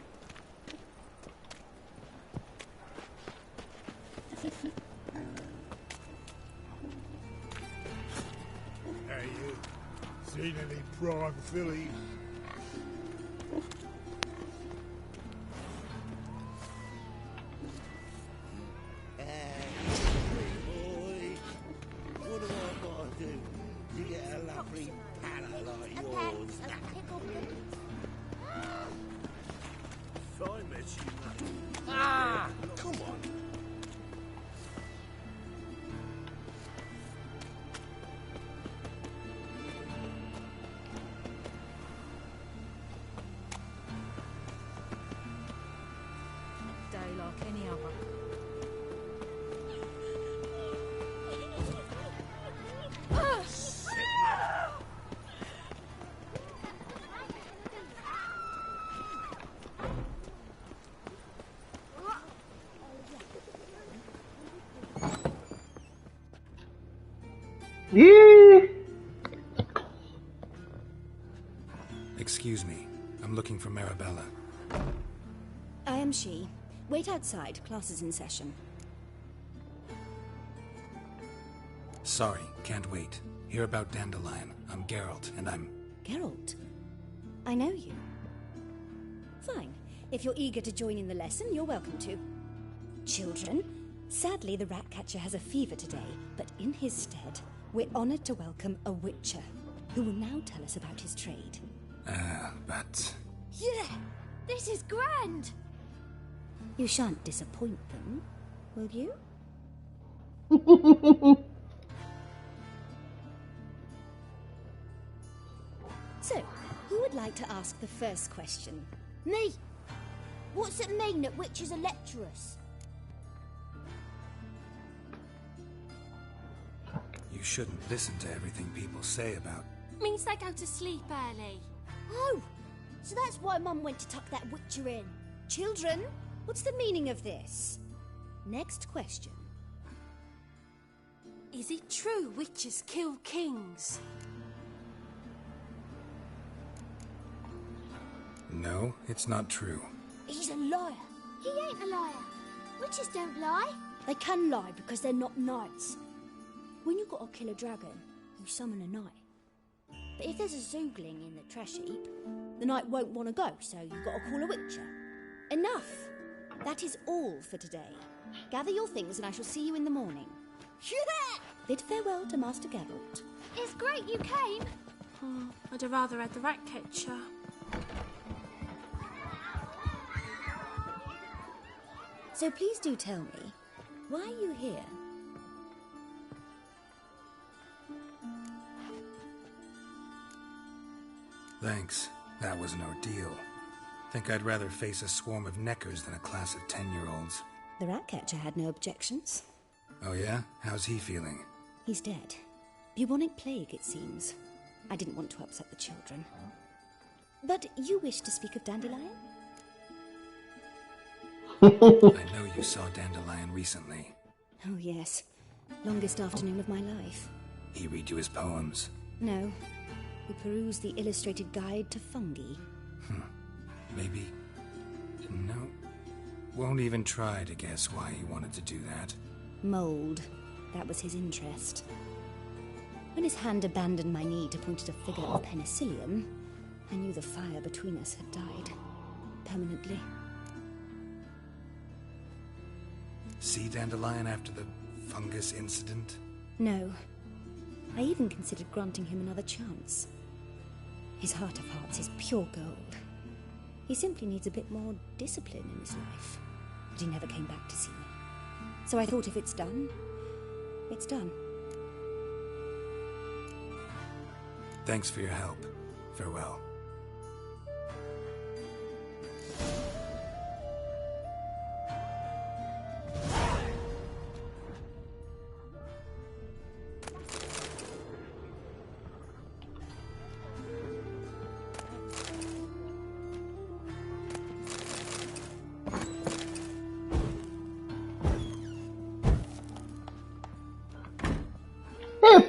[SPEAKER 11] Hey, you. Seen any prime fillies?
[SPEAKER 4] Boy, what do I gotta do to get a lovely palate like yours?
[SPEAKER 9] I met you, mate.
[SPEAKER 4] Ah! Come on.
[SPEAKER 6] Day like any other.
[SPEAKER 2] Yee!
[SPEAKER 1] Excuse me. I'm looking for Marabella.
[SPEAKER 13] I am she. Wait outside. Class is in session.
[SPEAKER 1] Sorry, can't wait. Hear about Dandelion. I'm Geralt, and I'm...
[SPEAKER 13] Geralt? I know you. Fine. If you're eager to join in the lesson, you're welcome to. Children, sadly the Ratcatcher has a fever today, but in his stead, we're honoured to welcome a Witcher, who will now tell us about his trade.
[SPEAKER 1] But...
[SPEAKER 14] Yeah! This is grand!
[SPEAKER 13] You shan't disappoint them, will you? So, who would like to ask the first question?
[SPEAKER 14] Me! What's it mean that witches are lecturers?
[SPEAKER 1] You shouldn't listen to everything people say about...
[SPEAKER 14] Means they go to sleep early. Oh! So that's why Mum went to tuck that witcher in.
[SPEAKER 13] Children, what's the meaning of this? Next question.
[SPEAKER 14] Is it true witches kill kings?
[SPEAKER 1] No, it's not true.
[SPEAKER 14] He's a liar. He ain't a liar. Witches don't lie.
[SPEAKER 13] They can lie because they're not knights. When you've got to kill a dragon, you summon a knight. But if there's a zoogling in the trash heap, the knight won't want to go, so you've got to call a witcher. Enough! That is all for today. Gather your things and I shall see you in the morning.
[SPEAKER 14] Yeah!
[SPEAKER 13] Bid farewell to Master Geralt.
[SPEAKER 14] It's great you came.
[SPEAKER 15] Oh, I'd have rather had the Ratcatcher.
[SPEAKER 13] So please do tell me, why are you here?
[SPEAKER 1] Thanks. That was an ordeal. Think I'd rather face a swarm of neckers than a class of 10-year-olds.
[SPEAKER 13] The Ratcatcher had no objections.
[SPEAKER 1] Oh yeah? How's he feeling?
[SPEAKER 13] He's dead. Bubonic plague, it seems. I didn't want to upset the children. But you wish to speak of Dandelion?
[SPEAKER 1] I know you saw Dandelion recently.
[SPEAKER 13] Oh yes. Longest afternoon of my life.
[SPEAKER 1] He read you his poems?
[SPEAKER 13] No. We perused the illustrated guide to fungi.
[SPEAKER 1] Maybe... No. Won't even try to guess why he wanted to do that.
[SPEAKER 13] Mold. That was his interest. When his hand abandoned my knee to point at a figure of penicillium, I knew the fire between us had died. Permanently.
[SPEAKER 1] See Dandelion after the fungus incident?
[SPEAKER 13] No. I even considered granting him another chance. His heart of hearts is pure gold. He simply needs a bit more discipline in his life. But he never came back to see me. So I thought if it's done, it's done.
[SPEAKER 1] Thanks for your help. Farewell.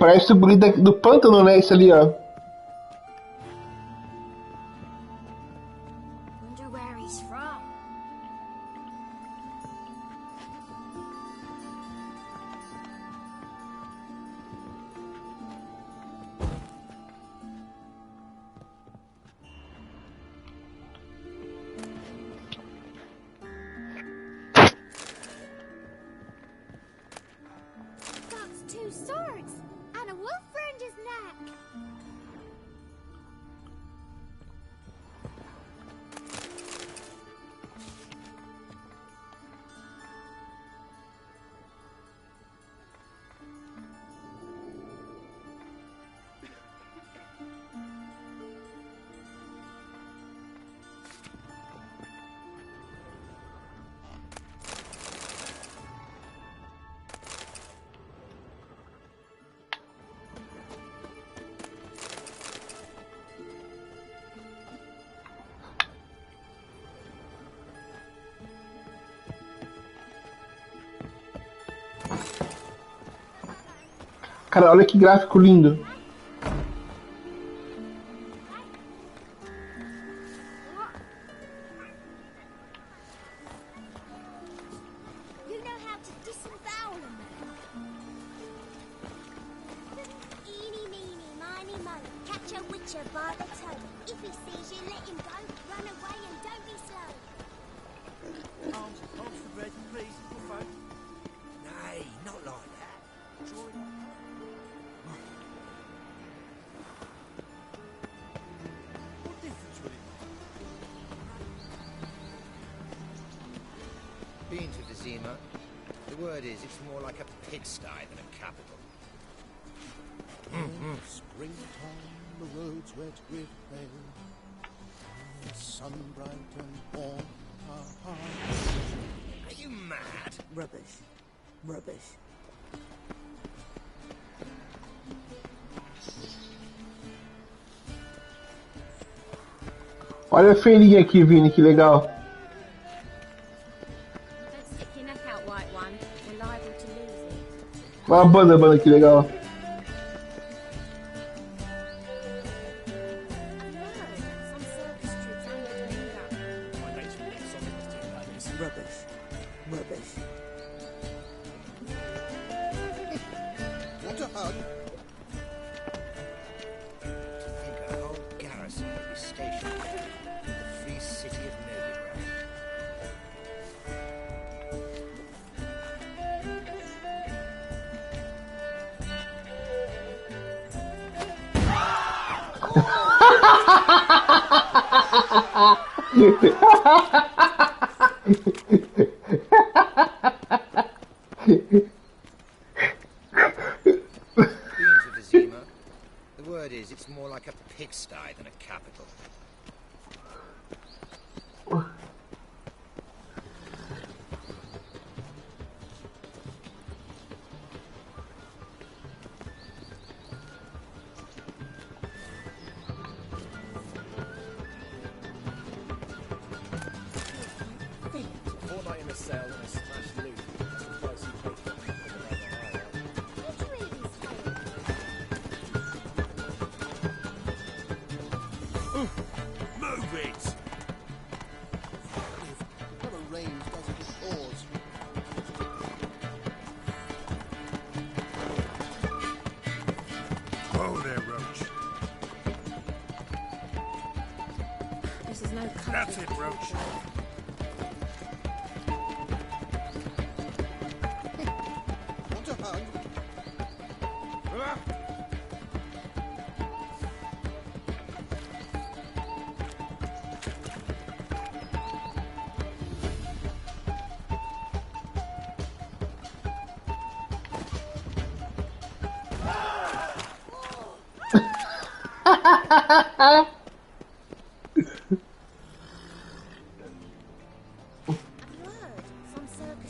[SPEAKER 2] parece o guri do pântano, né? Isso ali, ó.
[SPEAKER 14] Wonder where he's from. That's 2 swords and a wolf round his neck.
[SPEAKER 2] Cara, olha que gráfico lindo.
[SPEAKER 14] You know how to disembowel a man. Eeny, meeny, miny, mo. Catch a witcher by the toe. If he sees you, let him go. Run away and don't be slow.
[SPEAKER 8] Arms for bread, please, good folk. Nay, not like that. What difference would it make?
[SPEAKER 11] Been to Vizima. The word is, it's more like a pigsty than a capital.
[SPEAKER 16] Springtime, the roads wet with rain. Sun bright and warm.
[SPEAKER 11] Are you mad?
[SPEAKER 17] Rubbish. Rubbish.
[SPEAKER 2] Olha a feirinha aqui, Vini, que legal.
[SPEAKER 14] Don't stick your neck out, white one. We're liable to lose it.
[SPEAKER 2] Olha a banda, que legal.
[SPEAKER 17] Rubbish. Rubbish.
[SPEAKER 16] Want a hug?
[SPEAKER 11] To think a whole garrison would be stationed there in the free city of Novigrad. Been to Vizima. The word is, it's more like a pigsty than a capital.
[SPEAKER 18] A fortnight in a cell and a smashed loot. That's the price you pay for it.
[SPEAKER 8] Move it!
[SPEAKER 16] Never rains does it with oars.
[SPEAKER 1] Whoa there, Roach.
[SPEAKER 14] This is no country.
[SPEAKER 1] That's it, Roach.
[SPEAKER 16] Want a hug?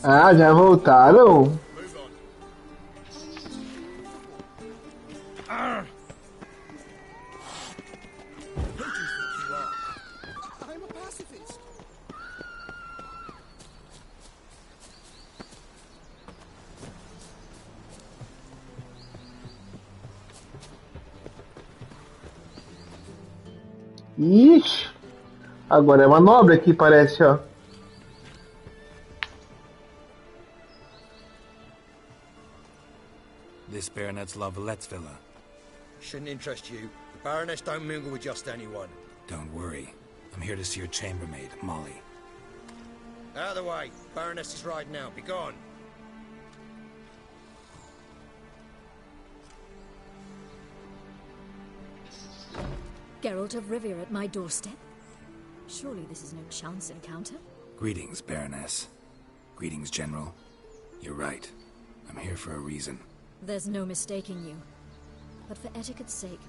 [SPEAKER 2] Ah, já voltaram?
[SPEAKER 16] I'm a pacifist.
[SPEAKER 2] Ixi. Agora é uma nobre aqui, parece, ó.
[SPEAKER 1] This Baronet's Lavallette's villa.
[SPEAKER 9] Shouldn't interest you. The Baroness don't mingle with just anyone.
[SPEAKER 1] Don't worry. I'm here to see your chambermaid, Molly.
[SPEAKER 9] Out of the way. Baroness is riding out. Be gone.
[SPEAKER 19] Geralt of Rivia at my doorstep? Surely this is no chance encounter?
[SPEAKER 1] Greetings, Baroness. Greetings, General. You're right. I'm here for a reason.
[SPEAKER 19] There's no mistaking you. But for etiquette's sake,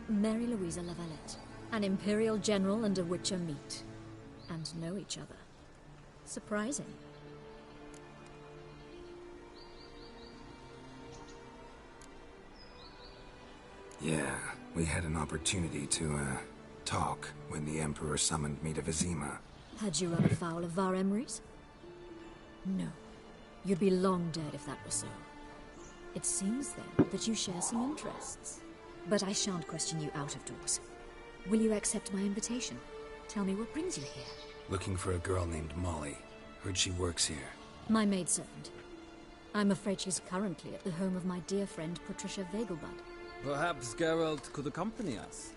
[SPEAKER 19] Mary Louisa Lavalette, an Imperial General and a Witcher meet. And know each other. Surprising.
[SPEAKER 1] Yeah, we had an opportunity to, talk when the Emperor summoned me to Vizima.
[SPEAKER 19] Had you run afoul of Var Emrys? No. You'd be long dead if that were so. It seems, then, that you share some interests. But I shan't question you out of doors. Will you accept my invitation? Tell me what brings you here.
[SPEAKER 1] Looking for a girl named Molly. Heard she works here.
[SPEAKER 19] My maidservant. I'm afraid she's currently at the home of my dear friend Patricia Vegelbud.
[SPEAKER 20] Perhaps Geralt could accompany us.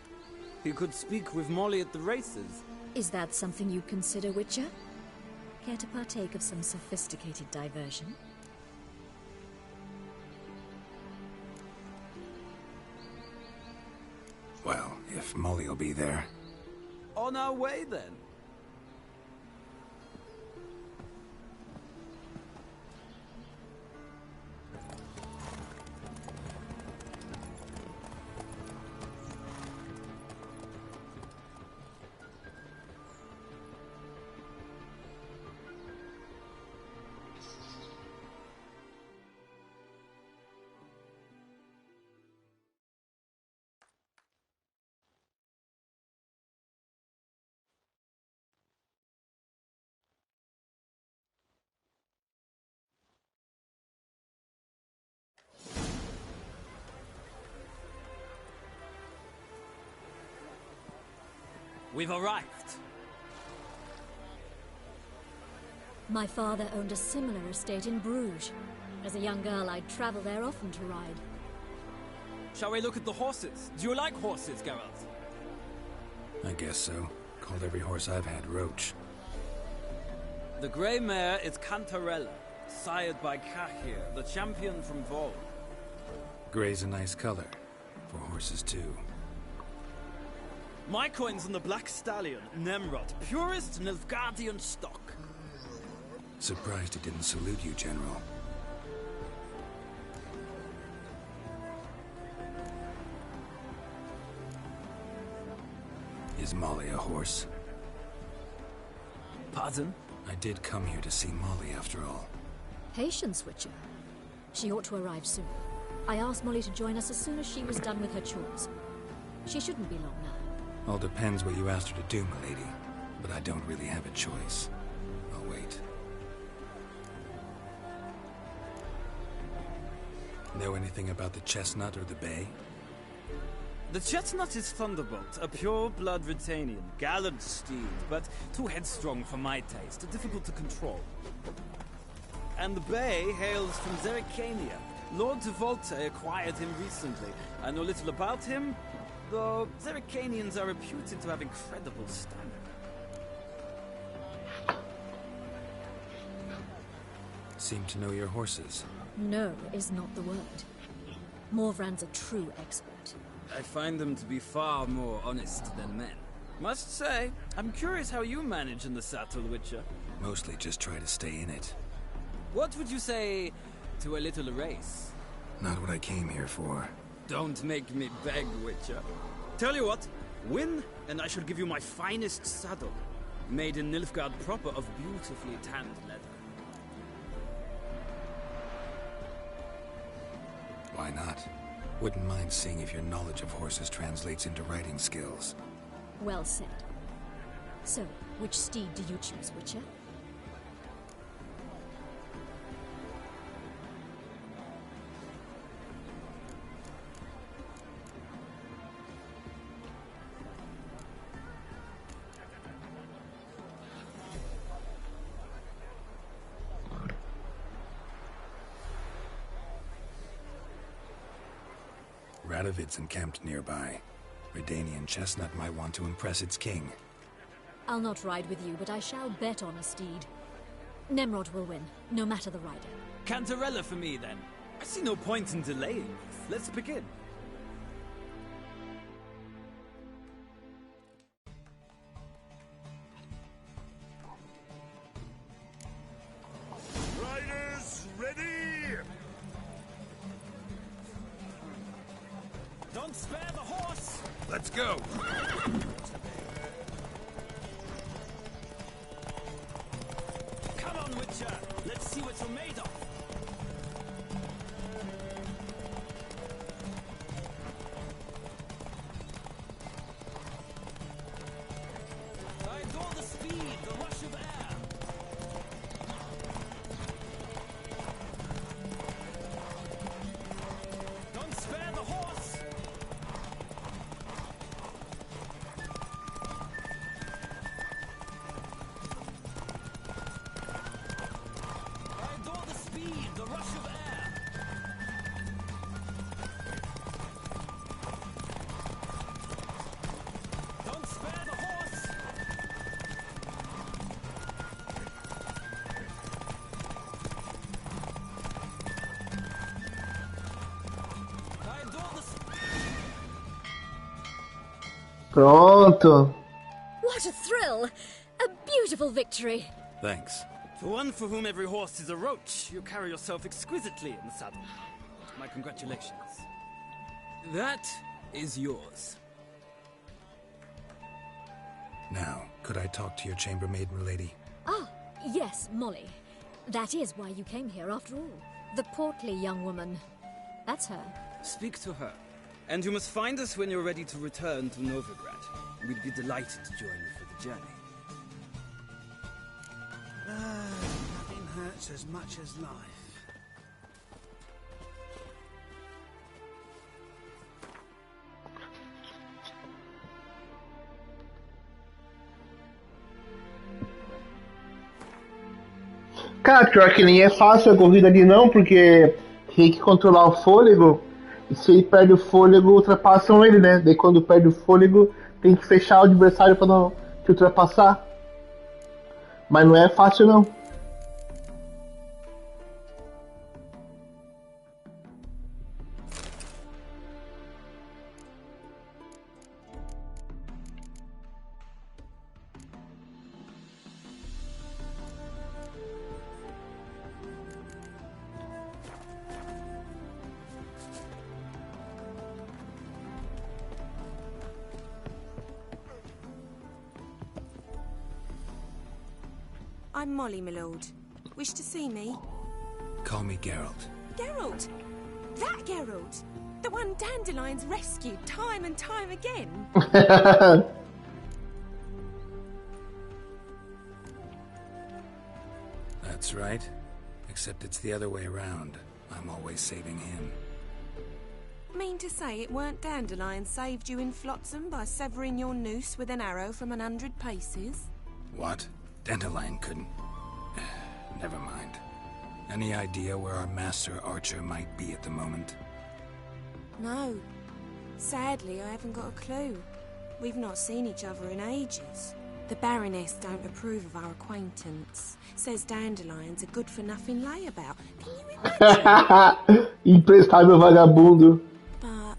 [SPEAKER 20] He could speak with Molly at the races.
[SPEAKER 19] Is that something you consider, Witcher? Care to partake of some sophisticated diversion?
[SPEAKER 1] Well, if Molly will be there.
[SPEAKER 20] On our way, then. We've arrived.
[SPEAKER 19] My father owned a similar estate in Bruges. As a young girl, I'd travel there often to ride.
[SPEAKER 20] Shall we look at the horses? Do you like horses, Geralt?
[SPEAKER 1] I guess so. Called every horse I've had Roach.
[SPEAKER 20] The grey mare is Cantarella, sired by Cahir, the champion from Vol.
[SPEAKER 1] Grey's a nice color. For horses, too.
[SPEAKER 20] My coin's on the Black Stallion, Nemrod, purest Nilfgaardian stock.
[SPEAKER 1] Surprised it didn't salute you, General. Is Molly a horse?
[SPEAKER 20] Pardon?
[SPEAKER 1] I did come here to see Molly, after all.
[SPEAKER 19] Patience, Witcher. She ought to arrive soon. I asked Molly to join us as soon as she was done with her chores. She shouldn't be long now.
[SPEAKER 1] All depends what you asked her to do, milady. But I don't really have a choice. I'll wait. Know anything about the Chestnut or the Bay?
[SPEAKER 20] The Chestnut is Thunderbolt, a pure-blood Britannian, gallant steed, but too headstrong for my taste, difficult to control. And the Bay hails from Zerrikania. Lord de Volte acquired him recently. I know little about him, though Zerrikanians are reputed to have incredible stamina.
[SPEAKER 1] Seem to know your horses.
[SPEAKER 19] No is not the word. Morvran's a true expert.
[SPEAKER 20] I find them to be far more honest than men. Must say, I'm curious how you manage in the saddle, Witcher.
[SPEAKER 1] Mostly just try to stay in it.
[SPEAKER 20] What would you say to a little race?
[SPEAKER 1] Not what I came here for.
[SPEAKER 20] Don't make me beg, Witcher. Tell you what, win, and I shall give you my finest saddle. Made in Nilfgaard proper of beautifully tanned leather.
[SPEAKER 1] Why not? Wouldn't mind seeing if your knowledge of horses translates into riding skills.
[SPEAKER 19] Well said. So, which steed do you choose, Witcher?
[SPEAKER 1] Radovid's encamped nearby. Redanian Chestnut might want to impress its king.
[SPEAKER 19] I'll not ride with you, but I shall bet on a steed. Nemrod will win, no matter the rider.
[SPEAKER 20] Cantarella for me, then. I see no point in delaying this. Let's begin.
[SPEAKER 4] Riders, ready!
[SPEAKER 20] Don't spare the horse!
[SPEAKER 1] Let's go!
[SPEAKER 20] Come on, Witcher! Let's see what you're made of! I adore the speed, the rush of air! Don't spare the horse! I adore the speed, the rush of air! Don't spare the horse! I adore the
[SPEAKER 2] Pronto.
[SPEAKER 19] What a thrill! A beautiful victory!
[SPEAKER 1] Thanks.
[SPEAKER 20] For one for whom every horse is a roach, you carry yourself exquisitely in the saddle. My congratulations. That is yours.
[SPEAKER 1] Now, could I talk to your chambermaid, milady?
[SPEAKER 19] Ah, yes, Molly. That is why you came here after all. The portly young woman. That's her.
[SPEAKER 20] Speak to her. And you must find us when you're ready to return to Novigrad. We'd be delighted to join you for the journey.
[SPEAKER 16] Nothing hurts as much as life.
[SPEAKER 2] Cara, pior que nem é fácil a corrida ali não, porque tem que controlar o fôlego. E se ele perde o fôlego, ultrapassam ele, né? Daí quando perde o fôlego, tem que fechar o adversário pra não te ultrapassar. Mas não é fácil não.
[SPEAKER 6] I'm Molly, my lord. Wish to see me?
[SPEAKER 1] Call me Geralt.
[SPEAKER 6] Geralt! That Geralt! The one Dandelion's rescued time and time again!
[SPEAKER 1] That's right. Except it's the other way around. I'm always saving him.
[SPEAKER 6] Mean to say it weren't Dandelion saved you in Flotsam by severing your noose with an arrow from 100 paces?
[SPEAKER 1] What? Dandelion couldn't... Never mind. Any idea where our master archer might be at the moment?
[SPEAKER 6] No. Sadly, I haven't got a clue. We've not seen each other in ages. The Baroness don't approve of our acquaintance. Says Dandelion's a good-for-nothing layabout. Can you imagine?
[SPEAKER 2] Imprestável vagabundo.
[SPEAKER 6] But...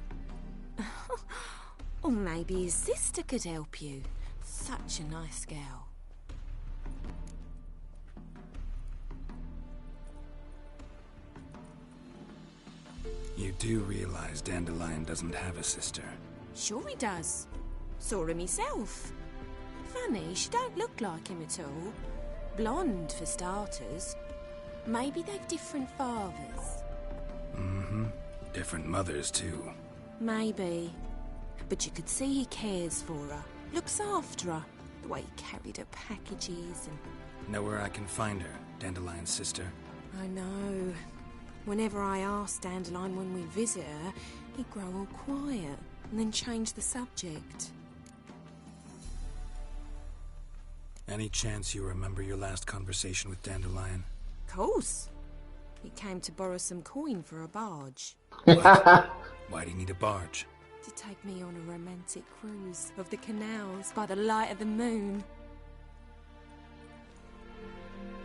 [SPEAKER 6] or maybe his sister could help you. Such a nice girl.
[SPEAKER 1] You do realize Dandelion doesn't have a sister?
[SPEAKER 6] Sure he does. Saw him himself. Funny, she don't look like him at all. Blonde, for starters. Maybe they've different fathers.
[SPEAKER 1] Mm-hmm. Different mothers, too.
[SPEAKER 6] Maybe. But you could see he cares for her. Looks after her. The way he carried her packages and...
[SPEAKER 1] Know where I can find her, Dandelion's sister?
[SPEAKER 6] I know. Whenever I ask Dandelion when we visit her, he'd grow all quiet and then change the subject.
[SPEAKER 1] Any chance you remember your last conversation with Dandelion?
[SPEAKER 6] Course. He came to borrow some coin for a barge.
[SPEAKER 1] What? Why do you need a barge?
[SPEAKER 6] To take me on a romantic cruise of the canals by the light of the moon.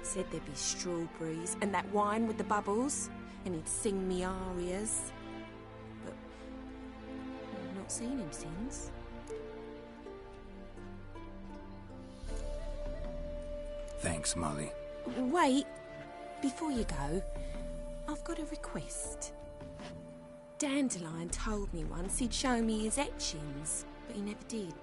[SPEAKER 6] Said there'd be strawberries and that wine with the bubbles, and he'd sing me arias. But I've not seen him since.
[SPEAKER 1] Thanks, Molly.
[SPEAKER 6] Wait, before you go, I've got a request. Dandelion told me once he'd show me his etchings, but he never did.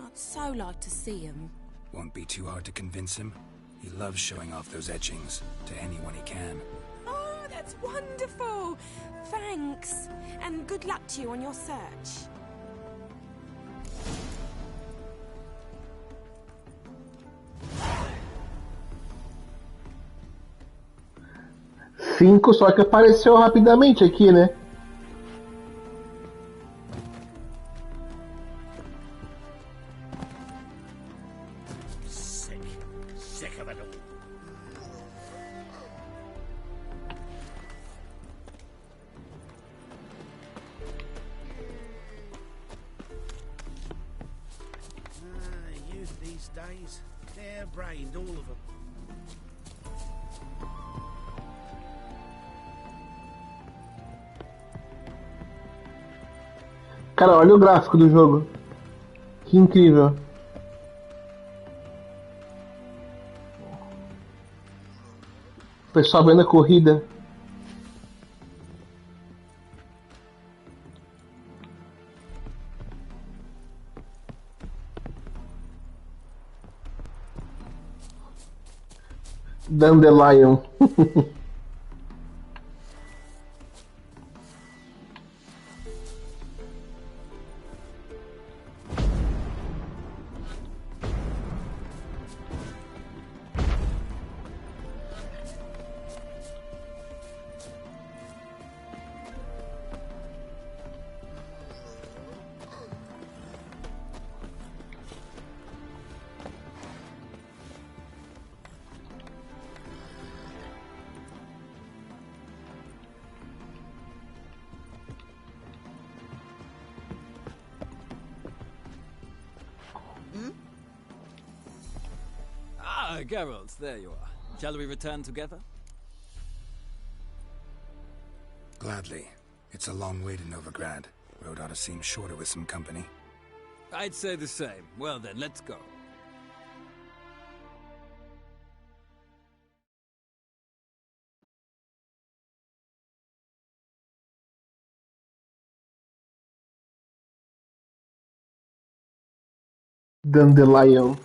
[SPEAKER 6] I'd so like to see them.
[SPEAKER 1] Won't be too hard to convince him. He loves showing off those etchings to anyone he can.
[SPEAKER 6] Oh, that's wonderful! Thanks, and good luck to you on your search.
[SPEAKER 2] Cinco, só que apareceu rapidamente aqui, né?
[SPEAKER 4] Sick of it all.
[SPEAKER 11] Youth these days, hair-brained, all of them.
[SPEAKER 2] Cara, olha o gráfico do jogo. Que incrível. O pessoal vendo a corrida. Dandelion.
[SPEAKER 20] Ah, Geralt, there you are. Shall we return together?
[SPEAKER 1] Gladly. It's a long way to Novigrad. Road ought to seem shorter with some company.
[SPEAKER 20] I'd say the same. Well then, let's go.
[SPEAKER 2] Dandelion.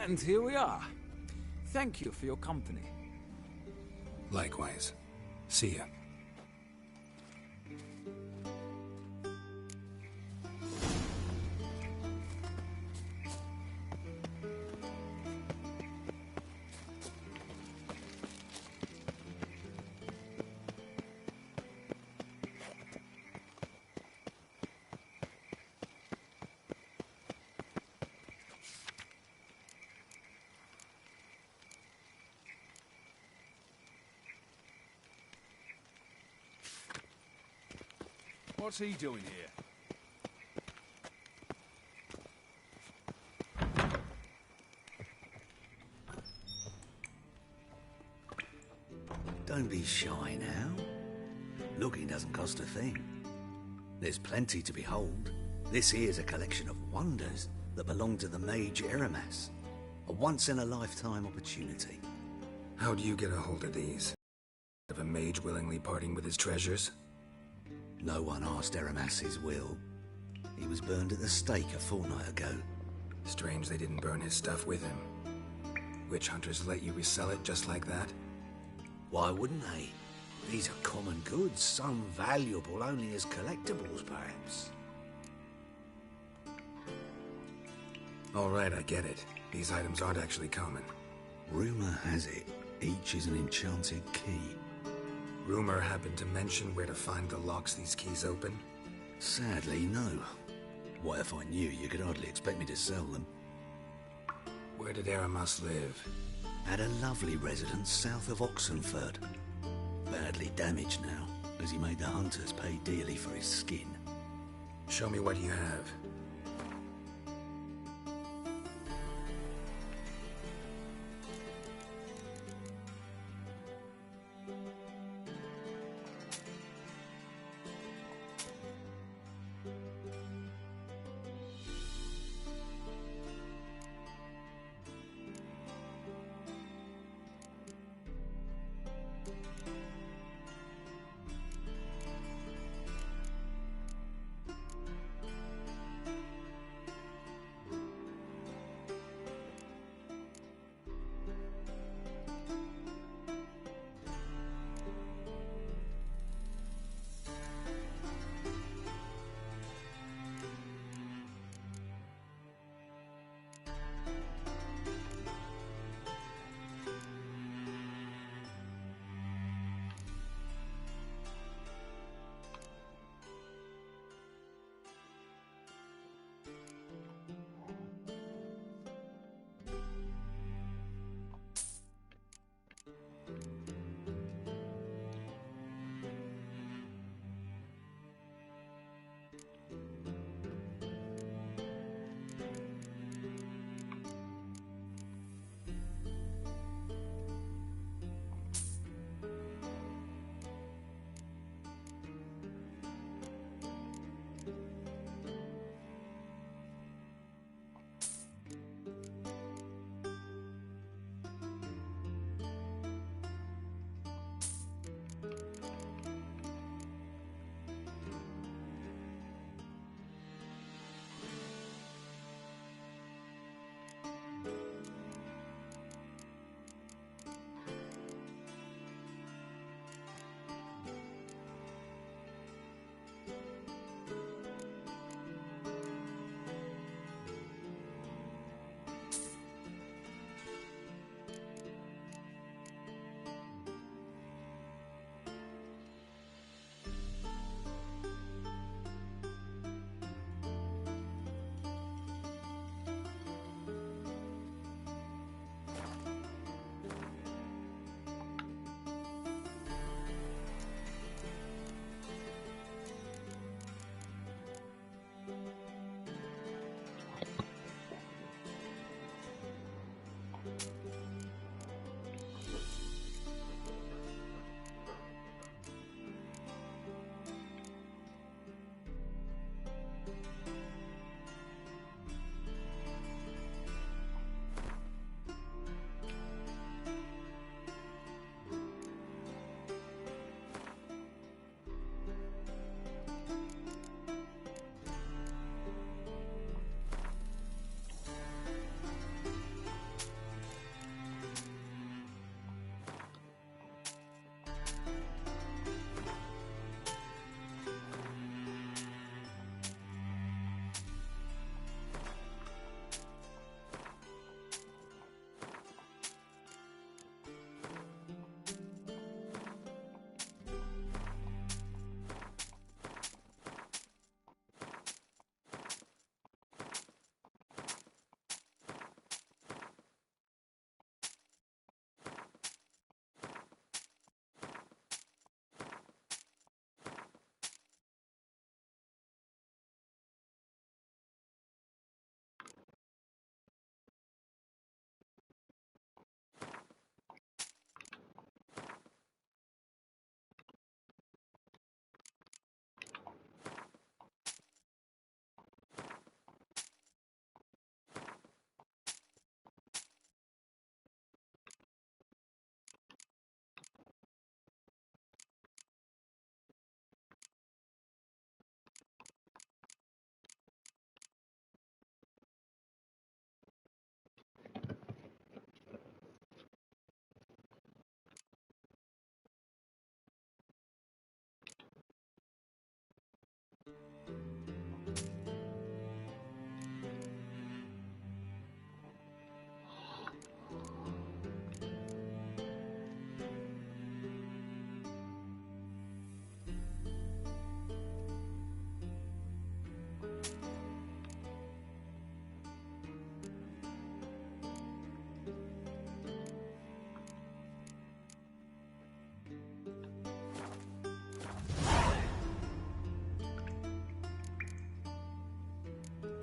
[SPEAKER 20] And here we are. Thank you for your company.
[SPEAKER 1] Likewise. See ya.
[SPEAKER 9] What's he doing here?
[SPEAKER 7] Don't be shy now. Looking doesn't cost a thing. There's plenty to behold. This here's a collection of wonders that belong to the mage Eramas. A once-in-a-lifetime opportunity.
[SPEAKER 1] How do you get a hold of these? Of a mage willingly parting with his treasures?
[SPEAKER 7] No one asked Eramas his will. He was burned at the stake a fortnight ago.
[SPEAKER 1] Strange they didn't burn his stuff with him. Witch hunters let you resell it just like that?
[SPEAKER 7] Why wouldn't they? These are common goods, some valuable only as collectibles, perhaps.
[SPEAKER 1] All right, I get it. These items aren't actually common.
[SPEAKER 7] Rumor has it, each is an enchanted key.
[SPEAKER 1] Rumor happened to mention where to find the locks these keys open?
[SPEAKER 7] Sadly, no. Why, if I knew, you could hardly expect me to sell them.
[SPEAKER 1] Where did Aramas live?
[SPEAKER 7] At a lovely residence south of Oxenford. Badly damaged now, as he made the hunters pay dearly for his skin.
[SPEAKER 1] Show me what you have.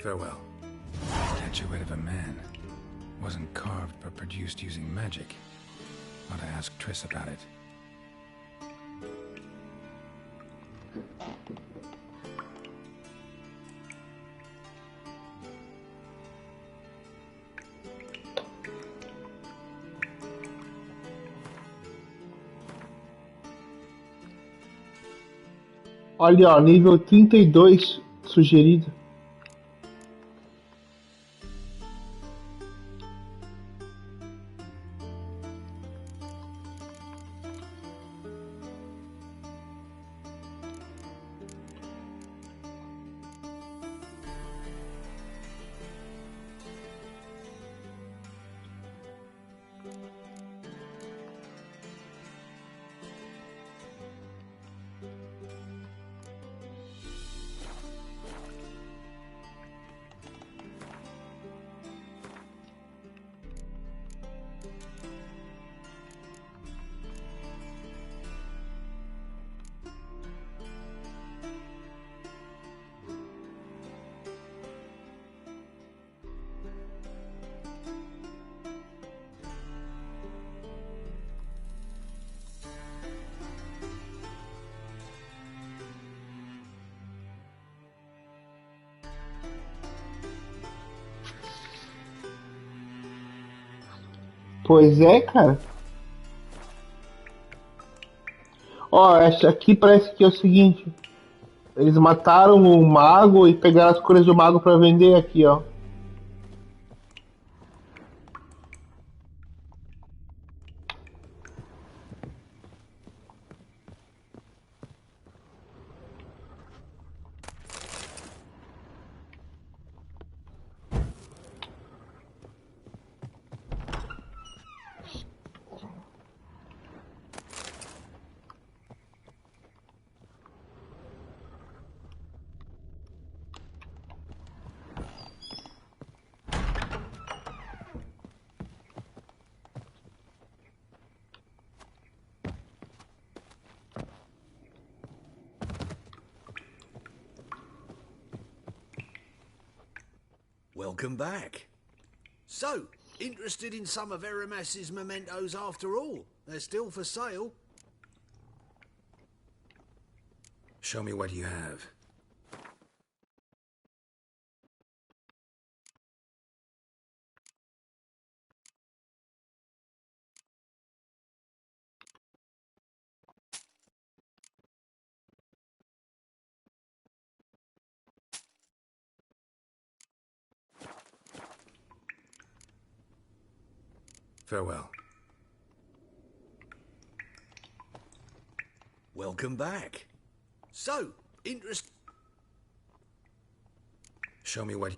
[SPEAKER 1] Farewell. Statuette of a man. Wasn't carved but produced using magic. Ought to ask Triss about it.
[SPEAKER 2] Olha, ó, nível 32 sugerido. Pois é, cara. Ó, essa aqui parece que é o seguinte. Eles mataram o mago e pegaram as cores do mago pra vender aqui, ó.
[SPEAKER 9] Welcome back. So, interested in some of Eramas's mementos after all? They're still for sale.
[SPEAKER 1] Show me what you have. Farewell.
[SPEAKER 9] Welcome back. So,
[SPEAKER 1] Show me what...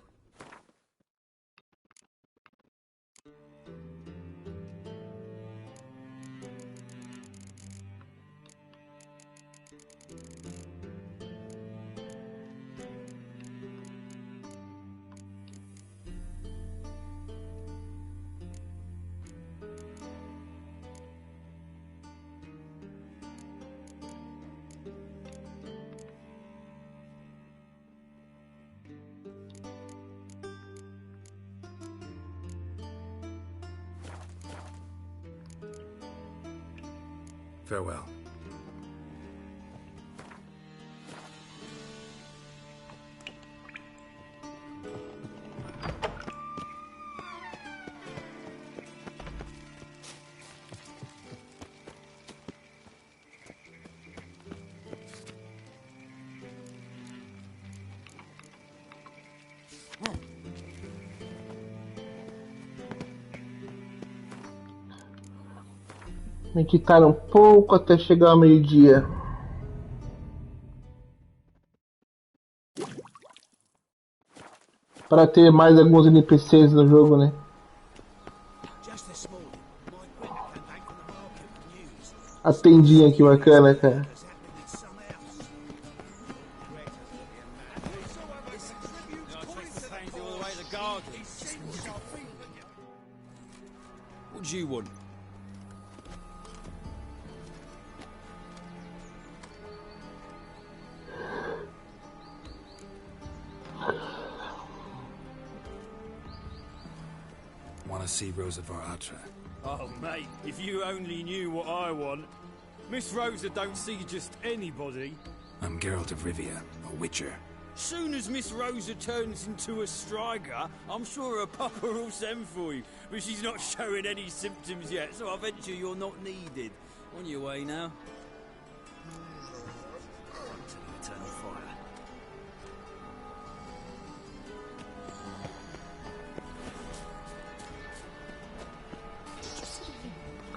[SPEAKER 1] Farewell.
[SPEAKER 2] Meditar um pouco até chegar ao meio-dia. Para ter mais alguns NPCs no jogo, né? A tendinha que bacana, cara.
[SPEAKER 9] what do you want?
[SPEAKER 1] want to see Rosa Atra.
[SPEAKER 20] Oh, mate, if you only knew what I want. Miss Rosa don't see just anybody.
[SPEAKER 1] I'm Geralt of Rivia, a witcher.
[SPEAKER 20] Soon as Miss Rosa turns into a striker, I'm sure her papa will send for you. But she's not showing any symptoms yet, so I venture you're not needed. On your way now. To the eternal fire.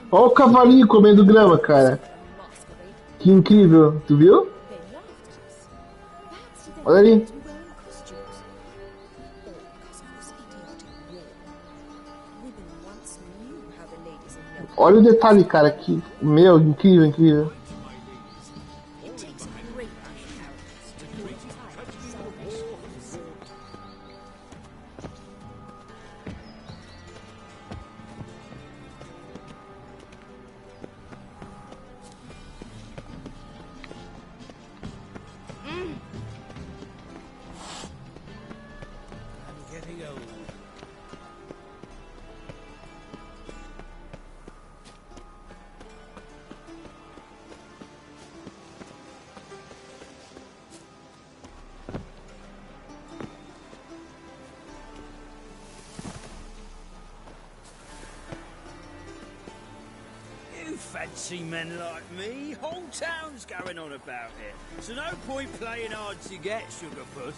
[SPEAKER 2] Olha o cavalinho comendo grama, cara. Que incrível. Tu viu? Olha ali. Olha o detalhe, cara. Que, meu, incrível, incrível.
[SPEAKER 20] Fancy men like me, whole town's going on about it. So no point playing hard to get, sugar puss.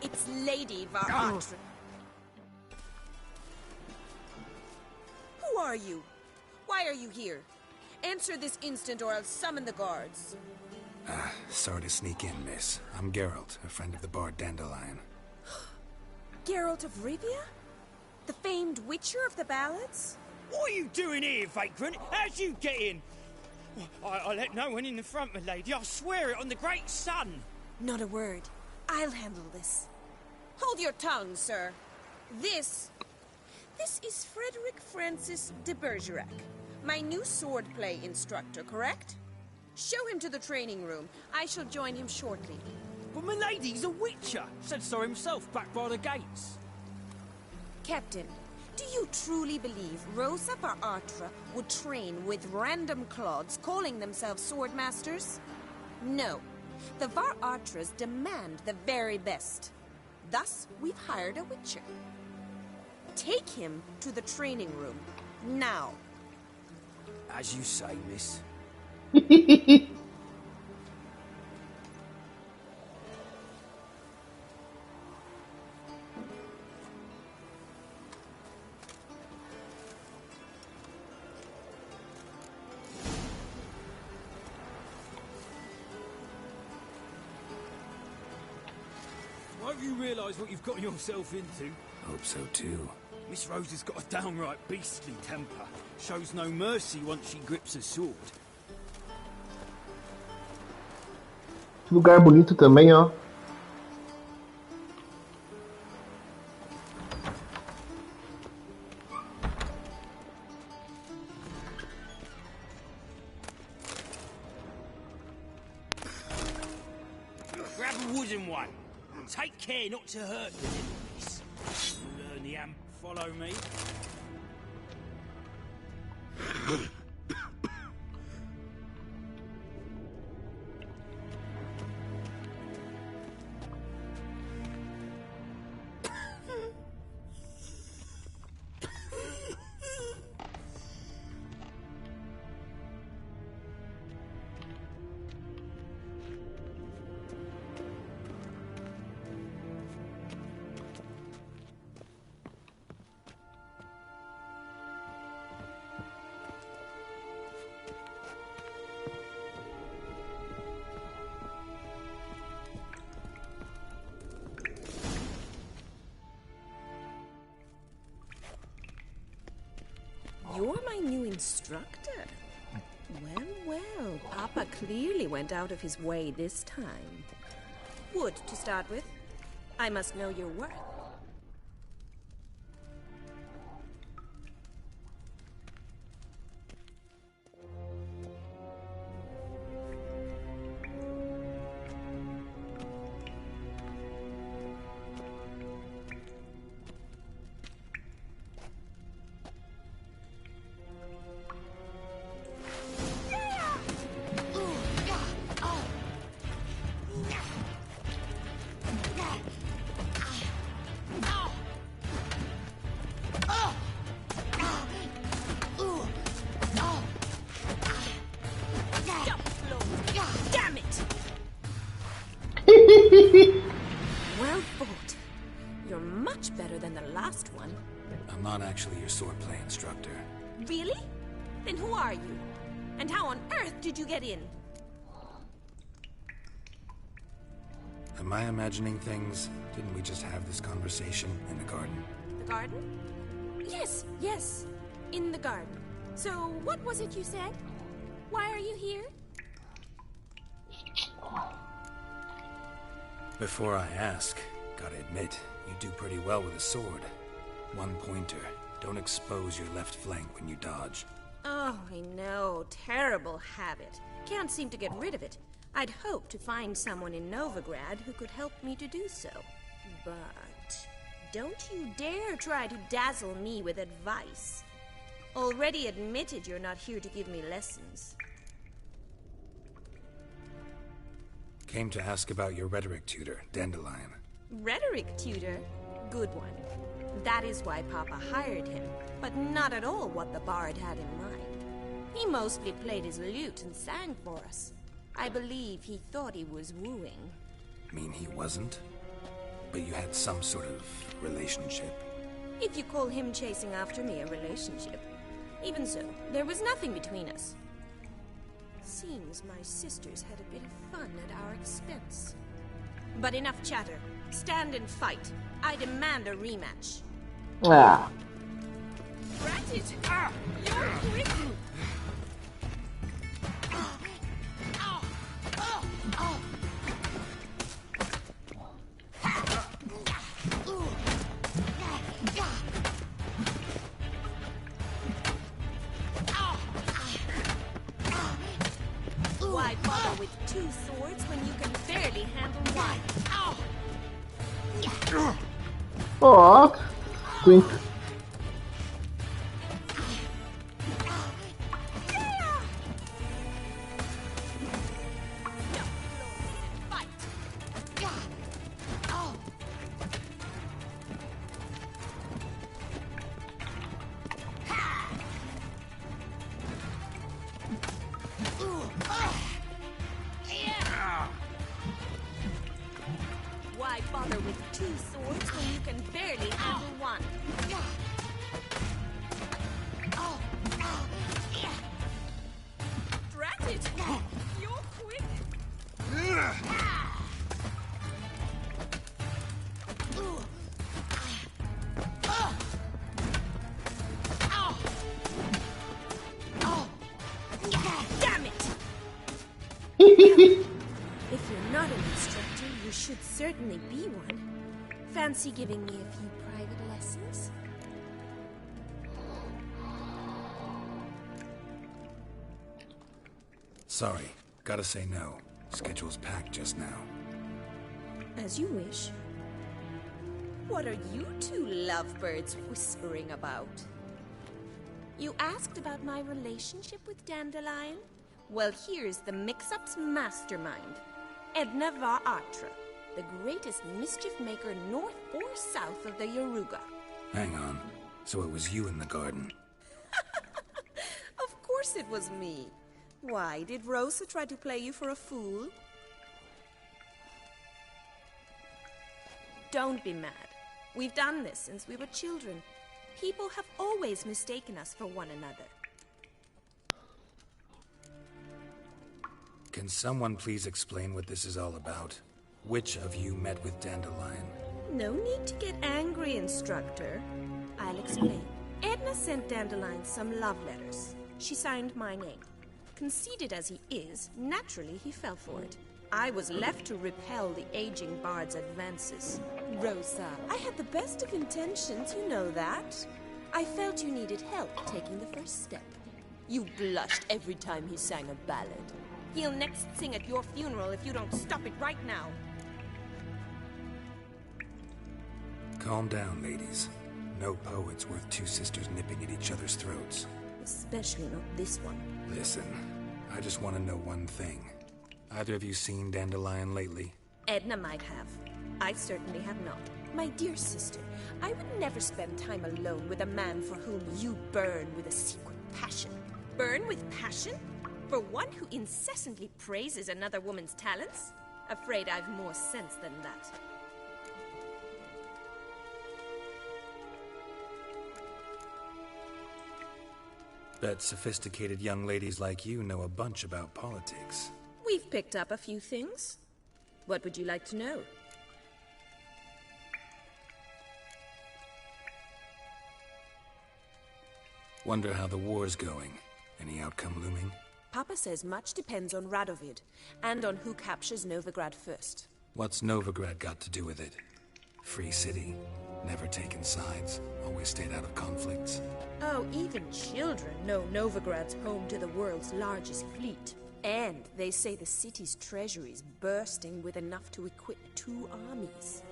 [SPEAKER 6] It's Lady Atra. Who are you? Why are you here? Answer this instant or I'll summon the guards.
[SPEAKER 1] Sorry to sneak in, miss. I'm Geralt, a friend of the bard Dandelion.
[SPEAKER 6] Geralt of Rivia? The famed witcher of the ballads?
[SPEAKER 20] What are you doing here, vagrant? How'd you get in? I let no one in the front, my lady. I swear it on the great sun.
[SPEAKER 6] Not a word. I'll handle this. Hold your tongue, sir. This is Frederick Francis de Bergerac, my new swordplay instructor, correct? Show him to the training room. I shall join him shortly.
[SPEAKER 20] But my lady's a witcher, said so himself back by the gates.
[SPEAKER 6] Captain, do you truly believe Rosa Atra would train with random clods calling themselves swordmasters? No. The Atras demand the very best. Thus, we've hired a witcher. Take him to the training room, now.
[SPEAKER 20] As you say, miss. Won't you realise what you've got yourself into?
[SPEAKER 1] Hope so too.
[SPEAKER 20] Miss Rosa's got a downright beastly temper. Shows no mercy once she grips a sword.
[SPEAKER 2] Lugar bonito também, ó.
[SPEAKER 20] Grab a wooden one. Take care not to hurt the enemies. Learn the amp. Follow me.
[SPEAKER 6] You're my new instructor. Well, well, Papa clearly went out of his way this time. Wood, to start with. I must know your worth. last one.
[SPEAKER 1] I'm not actually your swordplay instructor.
[SPEAKER 6] Really? Then who are you? And how on earth did you get in?
[SPEAKER 1] Am I imagining things? Didn't we just have this conversation in the garden?
[SPEAKER 6] The garden? Yes, yes. In the garden. So, what was it you said? Why are you here?
[SPEAKER 1] Before I ask, gotta admit, you do pretty well with a sword. One pointer. Don't expose your left flank when you dodge.
[SPEAKER 6] Oh, I know. Terrible habit. Can't seem to get rid of it. I'd hoped to find someone in Novigrad who could help me to do so. But don't you dare try to dazzle me with advice. Already admitted you're not here to give me lessons.
[SPEAKER 1] Came to ask about your rhetoric tutor, Dandelion.
[SPEAKER 6] Rhetoric tutor? Good one. That is why Papa hired him, but not at all what the bard had in mind. He mostly played his lute and sang for us. I believe he thought he was wooing.
[SPEAKER 1] Mean he wasn't? But you had some sort of relationship?
[SPEAKER 6] If you call him chasing after me a relationship. Even so, there was nothing between us. Seems my sisters had a bit of fun at our expense. But enough chatter. Stand and fight. I demand a rematch.
[SPEAKER 2] Ah.
[SPEAKER 6] Rat it! Ah! You're quick! Why bother with two swords when you can barely handle one?
[SPEAKER 2] Ó, Queen.
[SPEAKER 6] Why bother with two swords when you can barely handle one? Drat it! You're quick! Damn it! If you're not an instructor, you should certainly be one. Fancy giving me a few private lessons?
[SPEAKER 1] Sorry, gotta say no. Schedule's packed just now.
[SPEAKER 6] As you wish. What are you two lovebirds whispering about? You asked about my relationship with Dandelion? Well, here's the mix-up's mastermind. Edna var Atra, the greatest mischief maker north or south of the Yaruga.
[SPEAKER 1] Hang on. So it was you in the garden?
[SPEAKER 6] Of course it was me. Why, did Rosa try to play you for a fool? Don't be mad. We've done this since we were children. People have always mistaken us for one another.
[SPEAKER 1] Can someone please explain what this is all about? Which of you met with Dandelion?
[SPEAKER 6] No need to get angry, instructor. I'll explain. Edna sent Dandelion some love letters. She signed my name. Conceited as he is, naturally he fell for it. I was left to repel the aging bard's advances. Rosa, I had the best of intentions, you know that. I felt you needed help taking the first step. You blushed every time he sang a ballad. He'll next sing at your funeral if you don't stop it right now.
[SPEAKER 1] Calm down, ladies. No poet's worth two sisters nipping at each other's throats.
[SPEAKER 6] Especially not this one.
[SPEAKER 1] Listen, I just want to know one thing. Either of you seen Dandelion lately?
[SPEAKER 6] Edna might have. I certainly have not. My dear sister, I would never spend time alone with a man for whom you burn with a secret passion. Burn with passion? For one who incessantly praises another woman's talents? Afraid I've more sense than that.
[SPEAKER 1] Bet sophisticated young ladies like you know a bunch about politics.
[SPEAKER 6] We've picked up a few things. What would you like to know?
[SPEAKER 1] Wonder how the war's going. Any outcome looming?
[SPEAKER 6] Papa says much depends on Radovid, and on who captures Novigrad first.
[SPEAKER 1] What's Novigrad got to do with it? Free city. Never taken sides. Always stayed out of conflicts.
[SPEAKER 6] Oh, even children know Novigrad's home to the world's largest fleet. And they say the city's treasury is bursting with enough to equip 2 armies.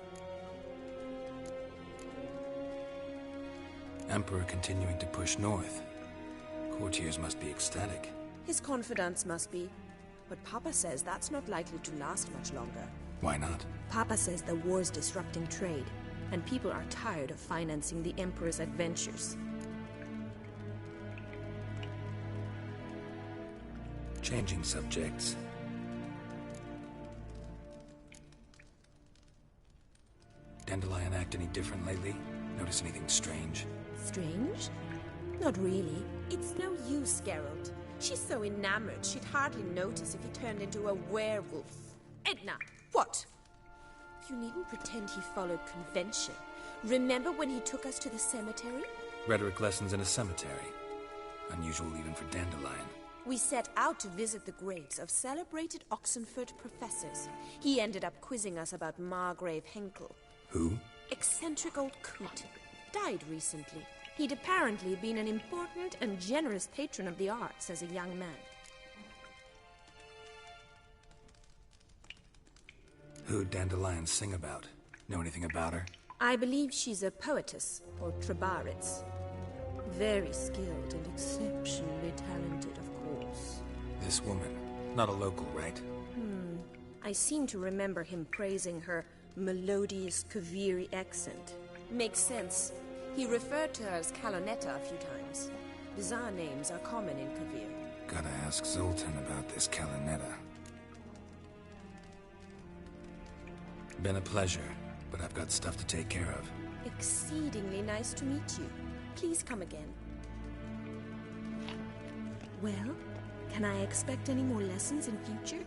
[SPEAKER 1] Emperor continuing to push north. Courtiers must be ecstatic.
[SPEAKER 6] His confidants must be. But Papa says that's not likely to last much longer.
[SPEAKER 1] Why not?
[SPEAKER 6] Papa says the war's disrupting trade, and people are tired of financing the Emperor's adventures.
[SPEAKER 1] Changing subjects. Dandelion act any different lately? Notice anything strange?
[SPEAKER 6] Strange? Not really. It's no use, Geralt. She's so enamored she'd hardly notice if he turned into a werewolf. Edna, what? You needn't pretend he followed convention. Remember when he took us to the cemetery?
[SPEAKER 1] Rhetoric lessons in a cemetery. Unusual even for Dandelion.
[SPEAKER 6] We set out to visit the graves of celebrated Oxenford professors. He ended up quizzing us about Margrave Henkel.
[SPEAKER 1] Who?
[SPEAKER 6] Eccentric old coot. Died recently. He'd apparently been an important and generous patron of the arts as a young man.
[SPEAKER 1] Who'd Dandelion sing about? Know anything about her?
[SPEAKER 6] I believe she's a poetess, or Trebaritz. Very skilled and exceptionally talented, of course.
[SPEAKER 1] This woman. Not a local, right?
[SPEAKER 6] I seem to remember him praising her melodious Kaviri accent. Makes sense. He referred to her as Calonetta a few times. Bizarre names are common in Kavir.
[SPEAKER 1] Gotta ask Zoltan about this Calonetta. Been a pleasure, but I've got stuff to take care of.
[SPEAKER 6] Exceedingly nice to meet you. Please come again. Well, can I expect any more lessons in future?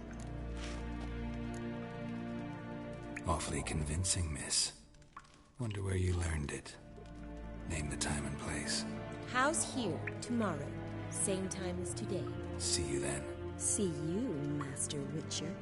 [SPEAKER 1] Awfully convincing, miss. Wonder where you learned it. Name the time and place.
[SPEAKER 6] House here, tomorrow. Same time as today.
[SPEAKER 1] See you then.
[SPEAKER 6] See you, Master Witcher.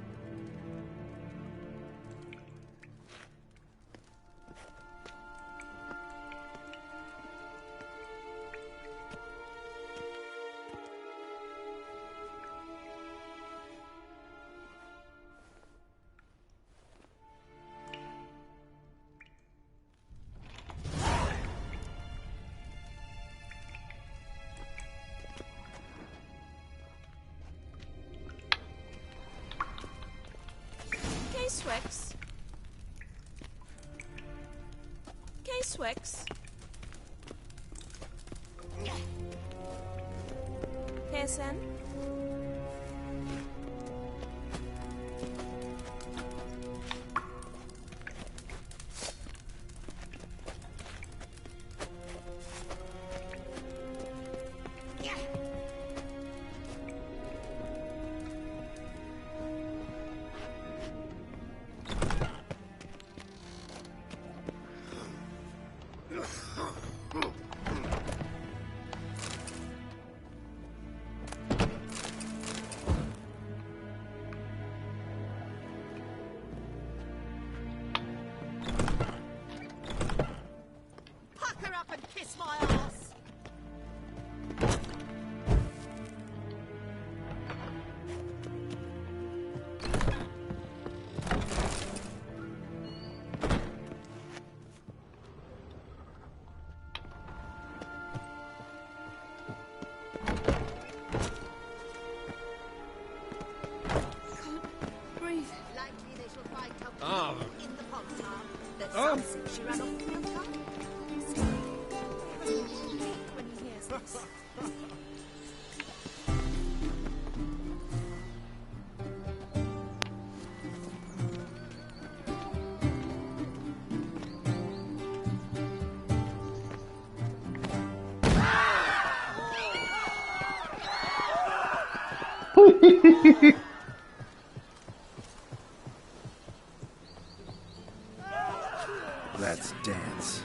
[SPEAKER 6] K-Swex. K-Swex. PSN.
[SPEAKER 5] Pucker up and kiss my ass!
[SPEAKER 15] Breathe.
[SPEAKER 5] Likely they shall find her
[SPEAKER 3] Ah.
[SPEAKER 5] in the pond tower. That
[SPEAKER 3] Oh.
[SPEAKER 5] some said she ran off the hilltop.
[SPEAKER 6] When he hears this.
[SPEAKER 1] Let's dance.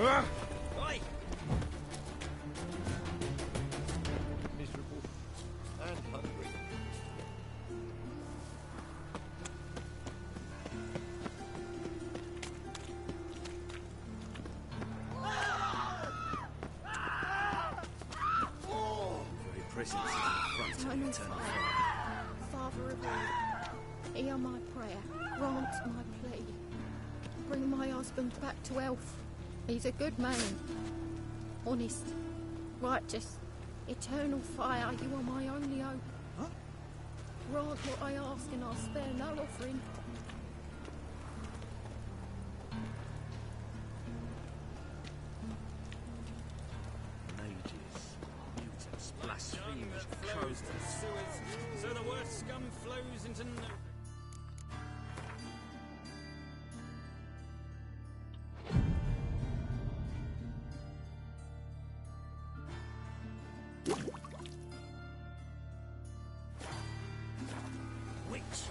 [SPEAKER 4] Oi! Miserable and hungry.
[SPEAKER 7] Very pretty sitting in front of
[SPEAKER 15] Eternal
[SPEAKER 7] the eternal
[SPEAKER 15] fire.
[SPEAKER 7] fire.
[SPEAKER 15] Father of all, hear my prayer, grant my plea. Bring my husband back to health. He's a good man. Honest, righteous, eternal fire, you are my only hope.
[SPEAKER 7] Huh?
[SPEAKER 15] Grant what I ask and I'll spare no offering.
[SPEAKER 20] Mages, mutants, blasphemers, crows and sewers, so the worst scum flows into no... Witches,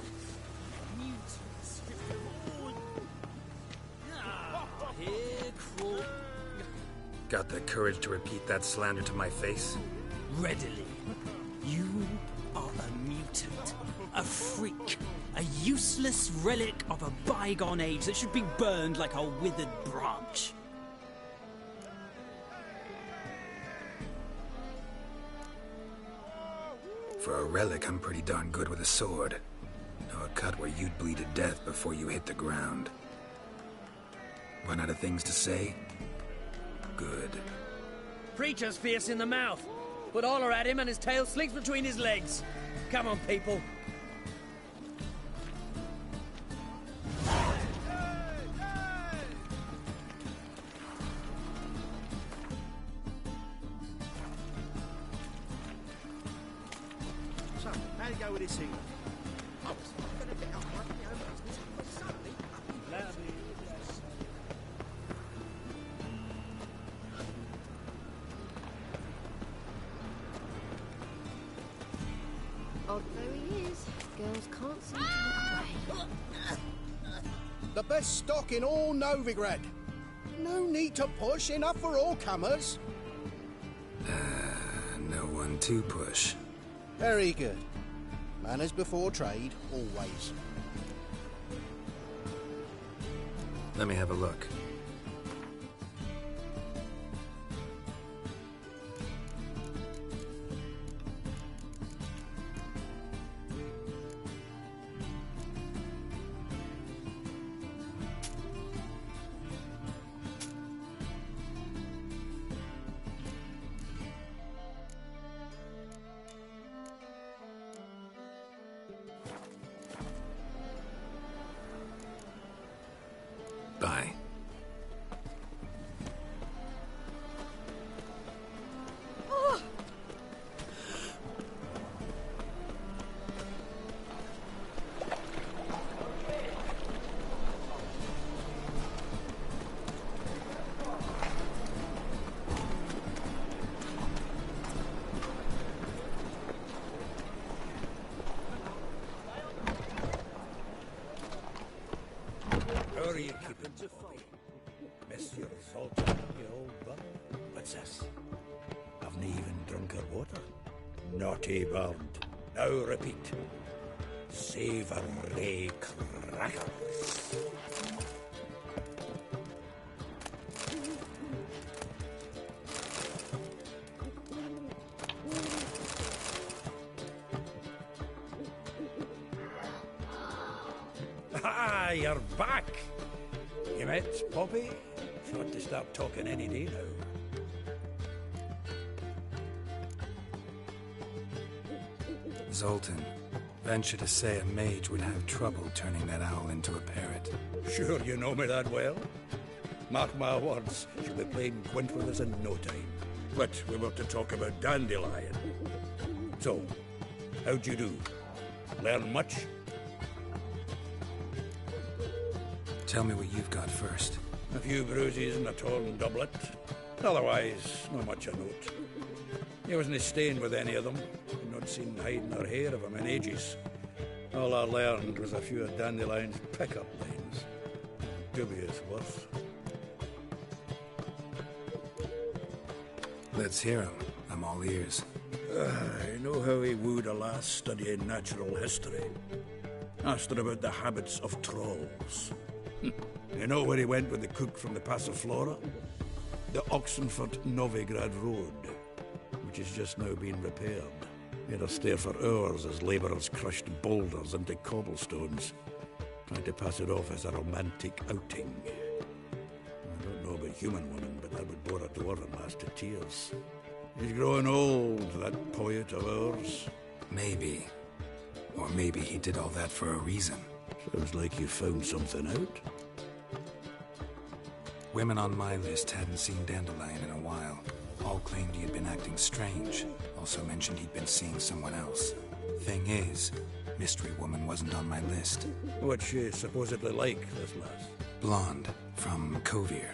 [SPEAKER 20] mutants, stripped of all... Here crawl...
[SPEAKER 1] Got the courage to repeat that slander to my face?
[SPEAKER 20] Readily. You are a mutant, a freak, a useless relic of a bygone age that should be burned like a withered branch.
[SPEAKER 1] For a relic, I'm pretty darn good with a sword. Know a cut where you'd bleed to death before you hit the ground. Run out of things to say? Good.
[SPEAKER 21] Preacher's fierce in the mouth, but holler at him and his tail slinks between his legs. Come on, people.
[SPEAKER 9] So, how do you go with this thing?
[SPEAKER 5] Oh, there he is. Girls can't seem to look away.
[SPEAKER 16] The best stock in all Novigrad. No need to push, enough for all comers.
[SPEAKER 1] No one to push.
[SPEAKER 16] Very good. Manners before trade, always.
[SPEAKER 1] Let me have a look. Bye.
[SPEAKER 15] Oh.
[SPEAKER 22] How are you keeping, Bobby? Miss your Zoltan, you old bum? What's this? Haven't even drunk her water. Naughty bird. Now repeat. Savoury crackers. Ah, you're back! You met Poppy? Thought to start talking any day now.
[SPEAKER 1] Zoltan. Venture to say a mage would have trouble turning that owl into a parrot.
[SPEAKER 22] Sure you know me that well? Mark my words, she'll be playing Gwent with us in no time. But we were to talk about Dandelion. So, how'd you do? Learn much?
[SPEAKER 1] Tell me what you've got first.
[SPEAKER 22] A few bruises and a torn doublet. Otherwise, not much a note. He wasn't staying with any of them. I'd not seen hide nor hair of him in ages. All I learned was a few of Dandelion's pick-up lines. Dubious worth.
[SPEAKER 1] Let's hear him. I'm all ears.
[SPEAKER 22] I know how he wooed a lass studying natural history. Asked her about the habits of trolls. You know where he went with the cook from the Passiflora? The Oxenford-Novigrad Road, which has just now been repaired. He had to stare for hours as labourers crushed boulders into cobblestones, trying to pass it off as a romantic outing. I don't know about human women, but that would bore a dwarven lass to tears. He's growing old, that poet of ours.
[SPEAKER 1] Maybe. Or maybe he did all that for a reason.
[SPEAKER 22] Sounds like you found something out.
[SPEAKER 1] Women on my list hadn't seen Dandelion in a while. All claimed he had been acting strange. Also mentioned he'd been seeing someone else. Thing is, Mystery Woman wasn't on my list.
[SPEAKER 22] What's she supposedly like, this lass?
[SPEAKER 1] Blonde, from Kovir.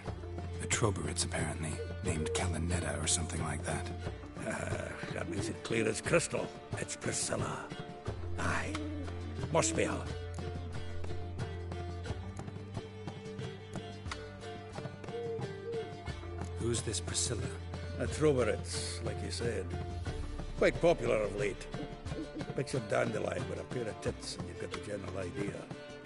[SPEAKER 1] A Troberitz, apparently, named Kalinetta or something like that.
[SPEAKER 22] That makes it clear as crystal. It's Priscilla. Aye. Must be her.
[SPEAKER 1] Who's this Priscilla?
[SPEAKER 22] A Troberitz, like you said. Quite popular of late. Picture Dandelion with a pair of tits and you've got the general idea.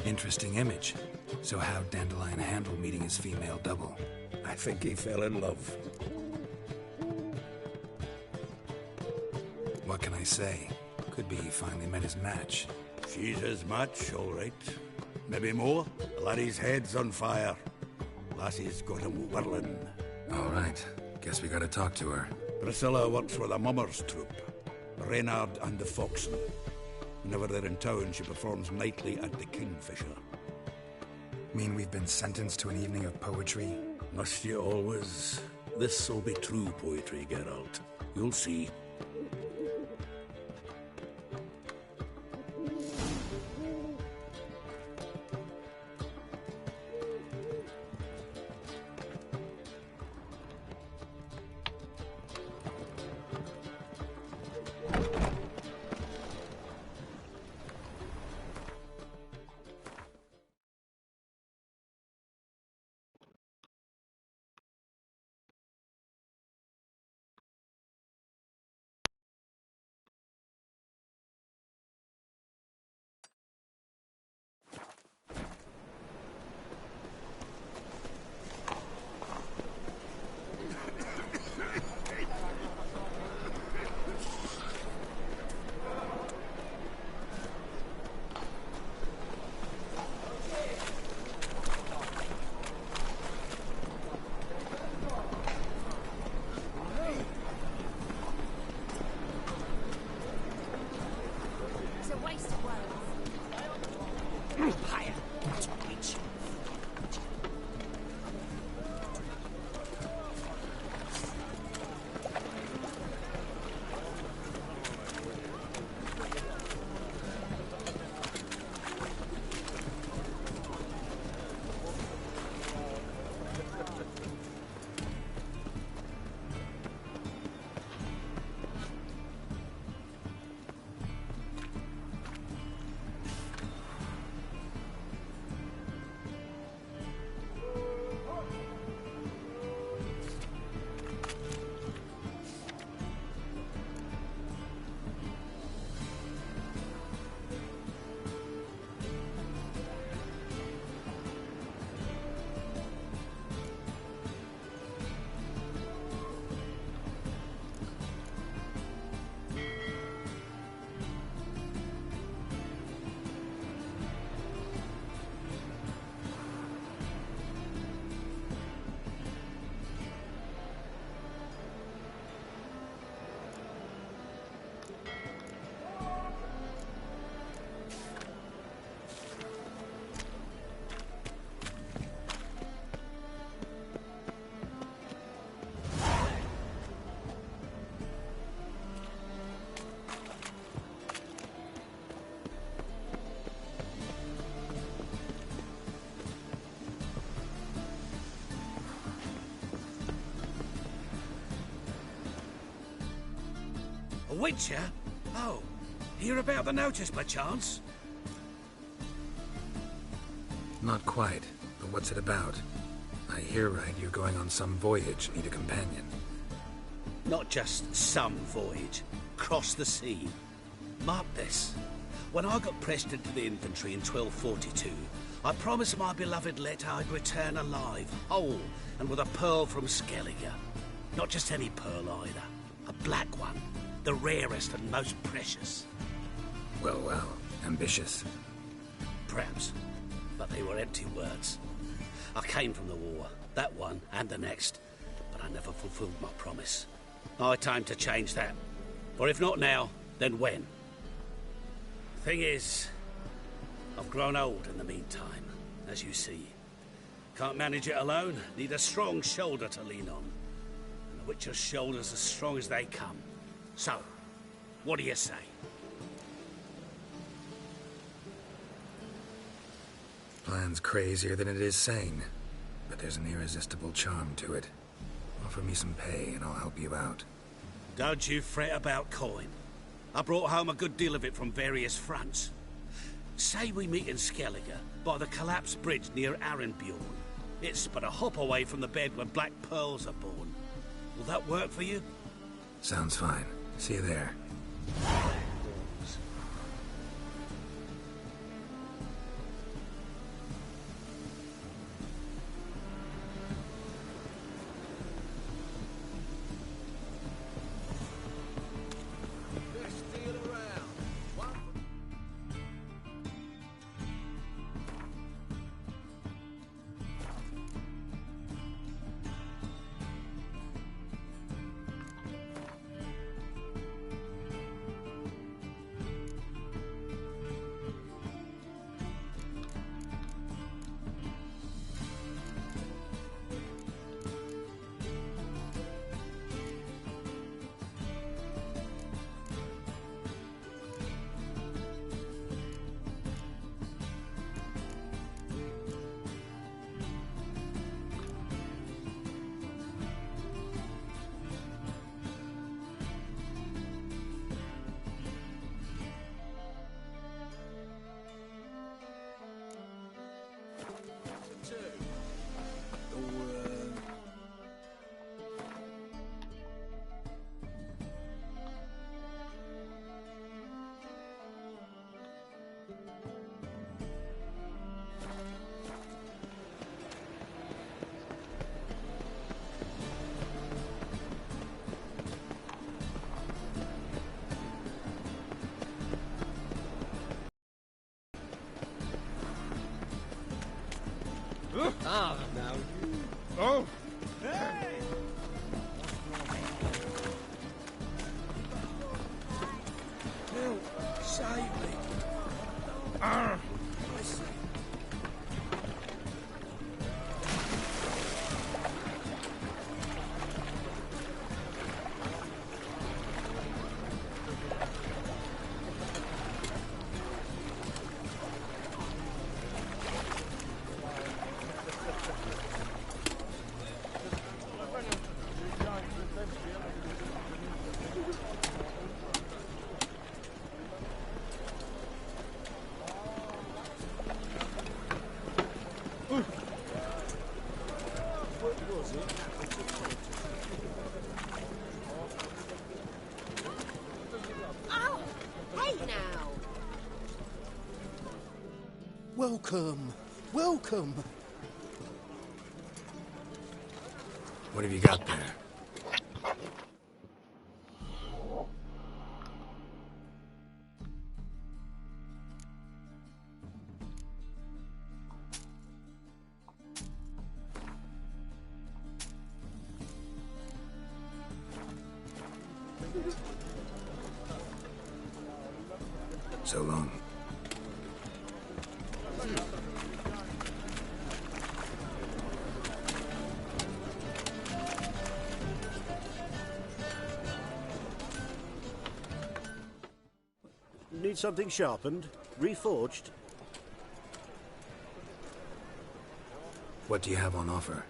[SPEAKER 1] Interesting image. So how'd Dandelion handle meeting his female double?
[SPEAKER 22] I think he fell in love.
[SPEAKER 1] What can I say? Could be he finally met his match.
[SPEAKER 22] She's his match, all right. Maybe more. The laddie's head's on fire. Lassie's got him whirling.
[SPEAKER 1] All right. Guess we gotta talk to her.
[SPEAKER 22] Priscilla works with a mummers troupe. Reynard and the Foxen. Whenever they're in town, she performs nightly at the Kingfisher.
[SPEAKER 1] Mean we've been sentenced to an evening of poetry?
[SPEAKER 22] Must you always? This'll be true poetry, Geralt. You'll see. A witcher? Oh, hear about the notice, perchance?
[SPEAKER 1] Not quite, but what's it about? I hear right you're going on some voyage, need a companion.
[SPEAKER 22] Not just some voyage. Cross the sea. Mark this. When I got pressed into the infantry in 1242, I promised my beloved Letta I'd return alive, whole, and with a pearl from Skellige. Not just any pearl either. A black one. The rarest and most precious.
[SPEAKER 1] Well, well. Ambitious.
[SPEAKER 22] Perhaps. But they were empty words. I came from the war. That one and the next. But I never fulfilled my promise. High time to change that. Or if not now, then when? Thing is, I've grown old in the meantime, as you see. Can't manage it alone, need a strong shoulder to lean on. And the Witcher's shoulder's as strong as they come. So, what do you say?
[SPEAKER 1] Plan's crazier than it is sane, but there's an irresistible charm to it. Offer me some pay and I'll help you out.
[SPEAKER 22] Don't you fret about coin. I brought home a good deal of it from various fronts. Say we meet in Skellige, by the collapsed bridge near Arenbjorn. It's but a hop away from the bed where black pearls are born. Will that work for you?
[SPEAKER 1] Sounds fine. See you there.
[SPEAKER 21] Ah, now you... Oh! Hey!
[SPEAKER 22] Help! Save me! I see.
[SPEAKER 5] Oh, hey now!
[SPEAKER 16] Welcome, welcome.
[SPEAKER 1] What have you got there? So long.
[SPEAKER 10] Need something sharpened? Reforged?
[SPEAKER 1] What do you have on offer?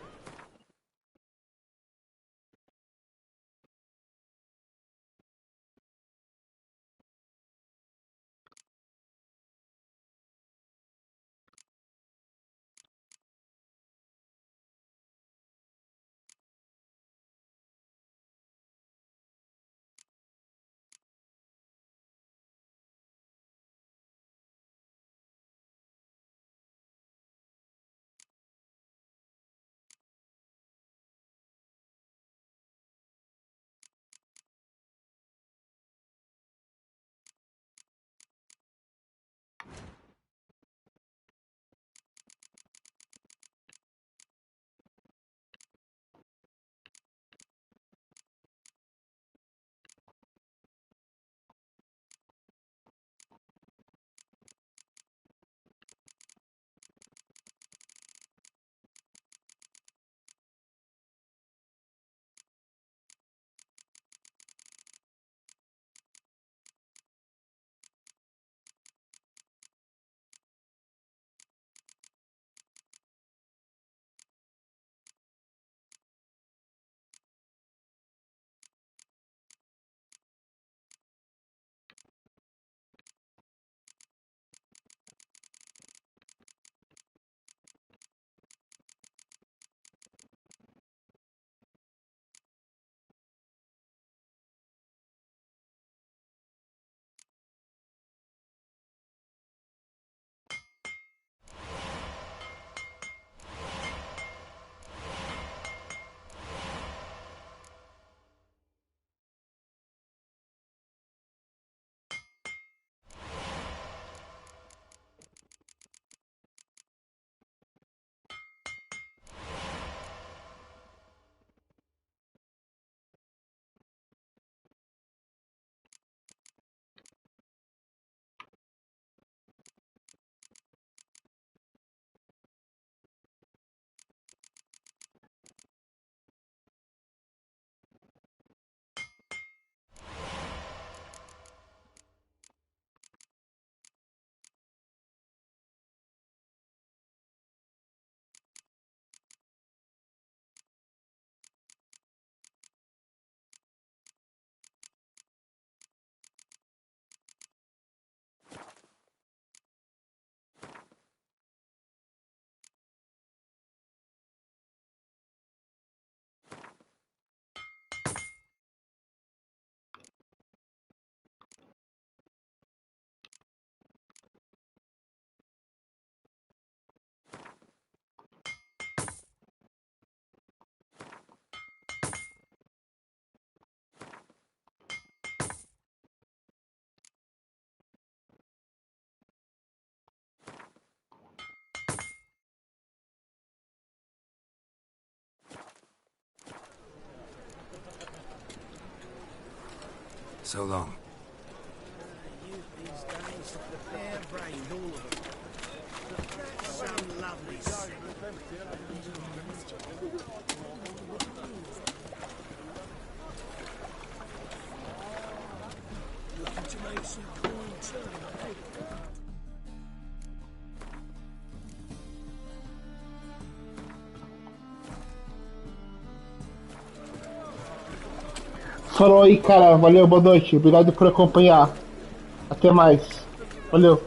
[SPEAKER 1] So long.
[SPEAKER 11] These days, the bare-brained, all of them. That's some lovely sight. Looking to make some coin turn, eh?
[SPEAKER 2] Falou aí, cara. Valeu, boa noite. Obrigado por acompanhar. Até mais. Valeu.